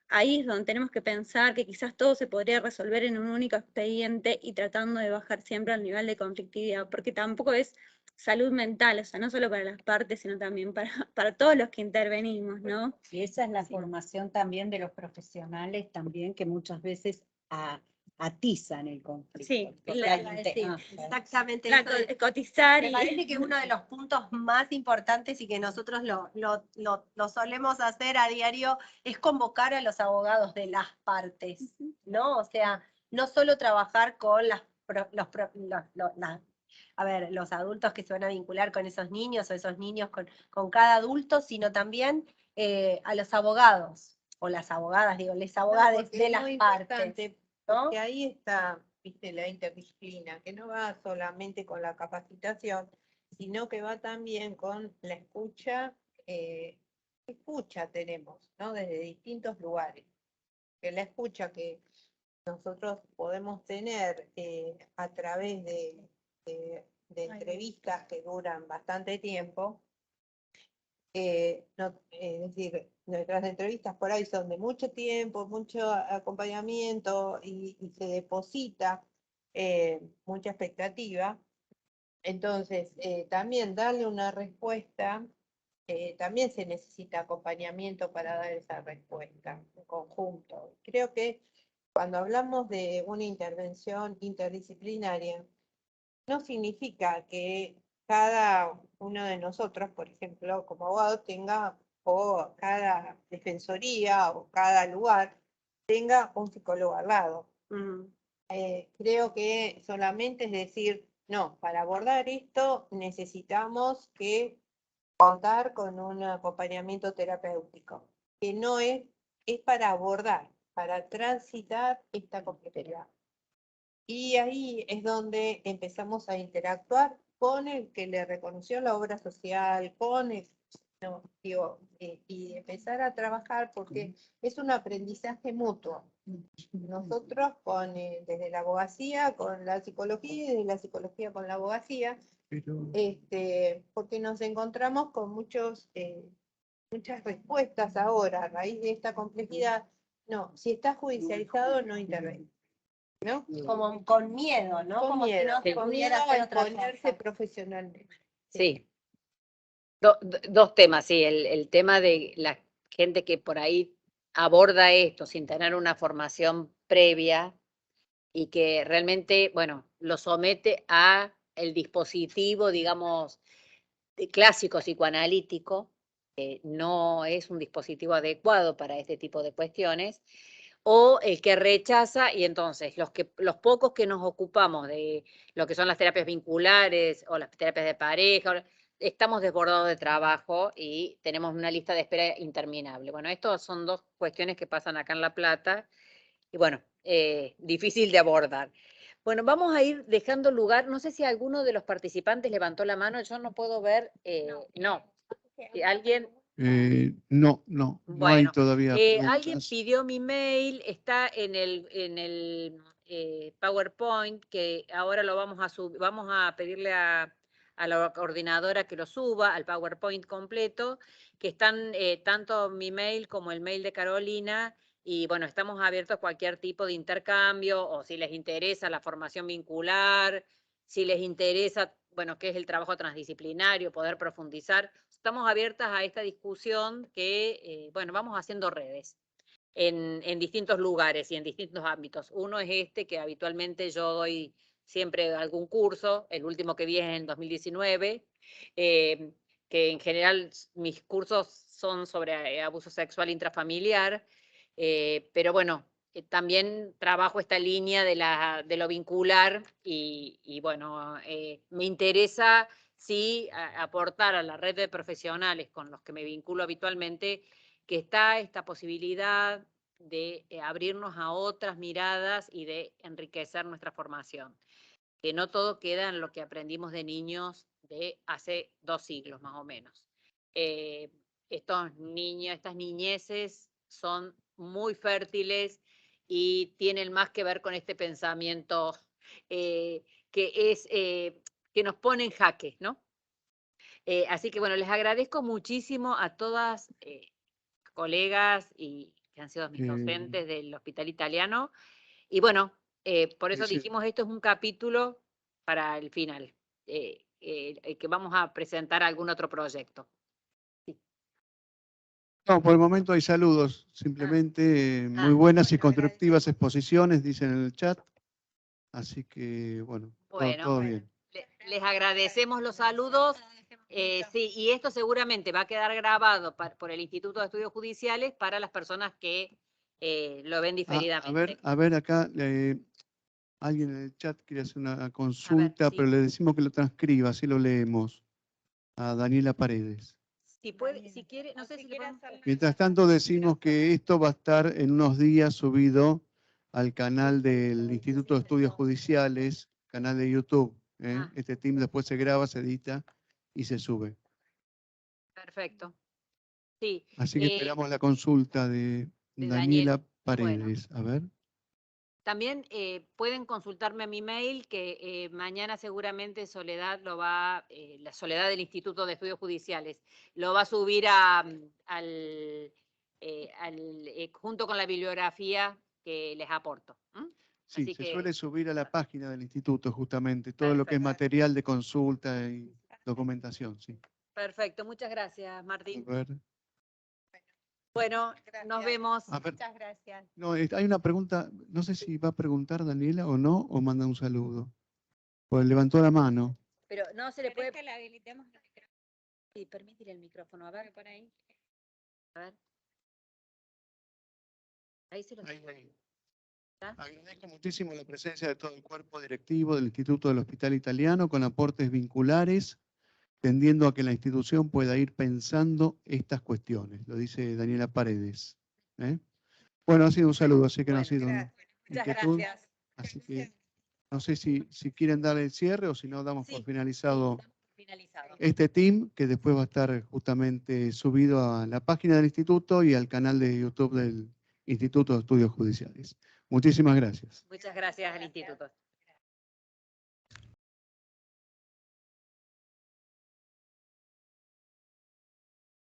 Ahí es donde tenemos que pensar que quizás todo se podría resolver en un único expediente y tratando de bajar siempre el nivel de conflictividad, porque tampoco es salud mental, o sea, no solo para las partes, sino también para todos los que intervenimos, ¿no? Y esa es la Sí. formación también de los profesionales también que muchas veces atizan el conflicto. Sí, Exactamente. trato eso de cotizar me y... parece que uno de los puntos más importantes y que nosotros lo solemos hacer a diario es convocar a los abogados de las partes, ¿no? O sea, no solo trabajar con los adultos que se van a vincular con esos niños o esos niños con cada adulto, sino también a los abogados o las abogadas, digo, les abogados de las partes. ¿No? Porque ahí está, viste, la interdisciplina, que no va solamente con la capacitación, sino que va también con la escucha. Escucha tenemos, ¿no? Desde distintos lugares. Que la escucha que nosotros podemos tener a través de entrevistas que duran bastante tiempo, es decir, nuestras entrevistas por ahí son de mucho tiempo, mucho acompañamiento y se deposita mucha expectativa. Entonces, también darle una respuesta, también se necesita acompañamiento para dar esa respuesta en conjunto. Creo que cuando hablamos de una intervención interdisciplinaria, no significa que cada uno de nosotros, por ejemplo, como abogado, tenga, o cada defensoría o cada lugar, tenga un psicólogo al lado. Creo que solamente es decir, no, para abordar esto necesitamos contar con un acompañamiento terapéutico, que no es para abordar, para transitar esta complejidad. Y ahí es donde empezamos a interactuar con el que le reconoció la obra social, con el, no, digo, y empezar a trabajar porque es un aprendizaje mutuo. Nosotros desde la abogacía con la psicología y desde la psicología con la abogacía, porque nos encontramos con muchas respuestas ahora a raíz de esta complejidad. No, si está judicializado no intervenir, ¿no? Como con miedo, ¿no? Con Como miedo, si no se con pudiera miedo hacer a otra exponerse cosa. profesionalmente. Sí. Dos temas, sí. El tema de la gente que por ahí aborda esto sin tener una formación previa y que realmente, bueno, lo somete a el dispositivo, digamos, clásico psicoanalítico, que no es un dispositivo adecuado para este tipo de cuestiones, o el que rechaza y entonces los pocos que nos ocupamos de lo que son las terapias vinculares o las terapias de pareja, estamos desbordados de trabajo y tenemos una lista de espera interminable. Bueno, estas son dos cuestiones que pasan acá en La Plata y bueno, difícil de abordar. Bueno, vamos a ir dejando lugar, no sé si alguno de los participantes levantó la mano, yo no puedo ver, no. ¿Alguien? No hay Bueno, todavía alguien preguntas. pidió mi mail, está en el PowerPoint, que ahora lo vamos a subir, vamos a pedirle a la coordinadora que lo suba al PowerPoint completo, que están tanto mi mail como el mail de Carolina, y bueno, estamos abiertos a cualquier tipo de intercambio, o si les interesa la formación vincular, si les interesa, bueno, qué es el trabajo transdisciplinario, poder profundizar. Estamos abiertas a esta discusión que, bueno, vamos haciendo redes en distintos lugares y en distintos ámbitos. Uno es este que habitualmente yo doy siempre algún curso, el último que di es en 2019, que en general mis cursos son sobre abuso sexual intrafamiliar, pero bueno, también trabajo esta línea de lo vincular y bueno, me interesa sí aportar a la red de profesionales con los que me vinculo habitualmente que está esta posibilidad de abrirnos a otras miradas y de enriquecer nuestra formación. Que no todo queda en lo que aprendimos de niños de hace 2 siglos más o menos. Estos niños, estas niñeces son muy fértiles y tienen más que ver con este pensamiento que nos pone en jaque, ¿no? Así que bueno, les agradezco muchísimo a todas colegas y que han sido mis docentes del Hospital Italiano. Y bueno, por eso dijimos esto es un capítulo para el final, que vamos a presentar algún otro proyecto. Sí. No, por el momento hay saludos, simplemente muy buenas y constructivas exposiciones, dicen en el chat. Así que, bueno, todo bien. Les agradecemos los saludos. Sí, y esto seguramente va a quedar grabado por el Instituto de Estudios Judiciales para las personas que lo ven diferidamente. A ver acá, alguien en el chat quiere hacer una consulta, pero le decimos que lo transcriba, así lo leemos. A Daniela Paredes. Si puede, si quiere, no sé si le podemos... Mientras tanto decimos que esto va a estar en unos días subido al canal del Instituto de Estudios Judiciales, canal de YouTube. Este team después se graba, se edita y se sube. Perfecto. Sí. Así que esperamos la consulta de Daniela Paredes. Bueno. A ver. También pueden consultarme a mi mail, que mañana seguramente Soledad la Soledad del Instituto de Estudios Judiciales, lo va a subir junto con la bibliografía que les aporto. Sí, así se suele subir a la página del instituto justamente, todo lo que es Perfecto. material de consulta y documentación, sí. Perfecto, muchas gracias, Martín. A ver. Bueno, nos vemos. Muchas gracias. No, hay una pregunta, no sé si va a preguntar Daniela o no, o manda un saludo. Pues levantó la mano. Pero no se le puede... que le habilitemos el micrófono. Sí, permitir el micrófono, a ver. Por ahí. A ver. Ahí se lo... Ahí. Agradezco muchísimo la presencia de todo el cuerpo directivo del Instituto del Hospital Italiano con aportes vinculares, tendiendo a que la institución pueda ir pensando estas cuestiones, lo dice Daniela Paredes. Bueno, ha sido un saludo, así que no ha sido una inquietud. Gracias. Así que no sé si quieren dar el cierre o si no damos por finalizado este team, que después va a estar justamente subido a la página del instituto y al canal de YouTube del Instituto de Estudios Judiciales. Muchísimas gracias. Muchas gracias al instituto.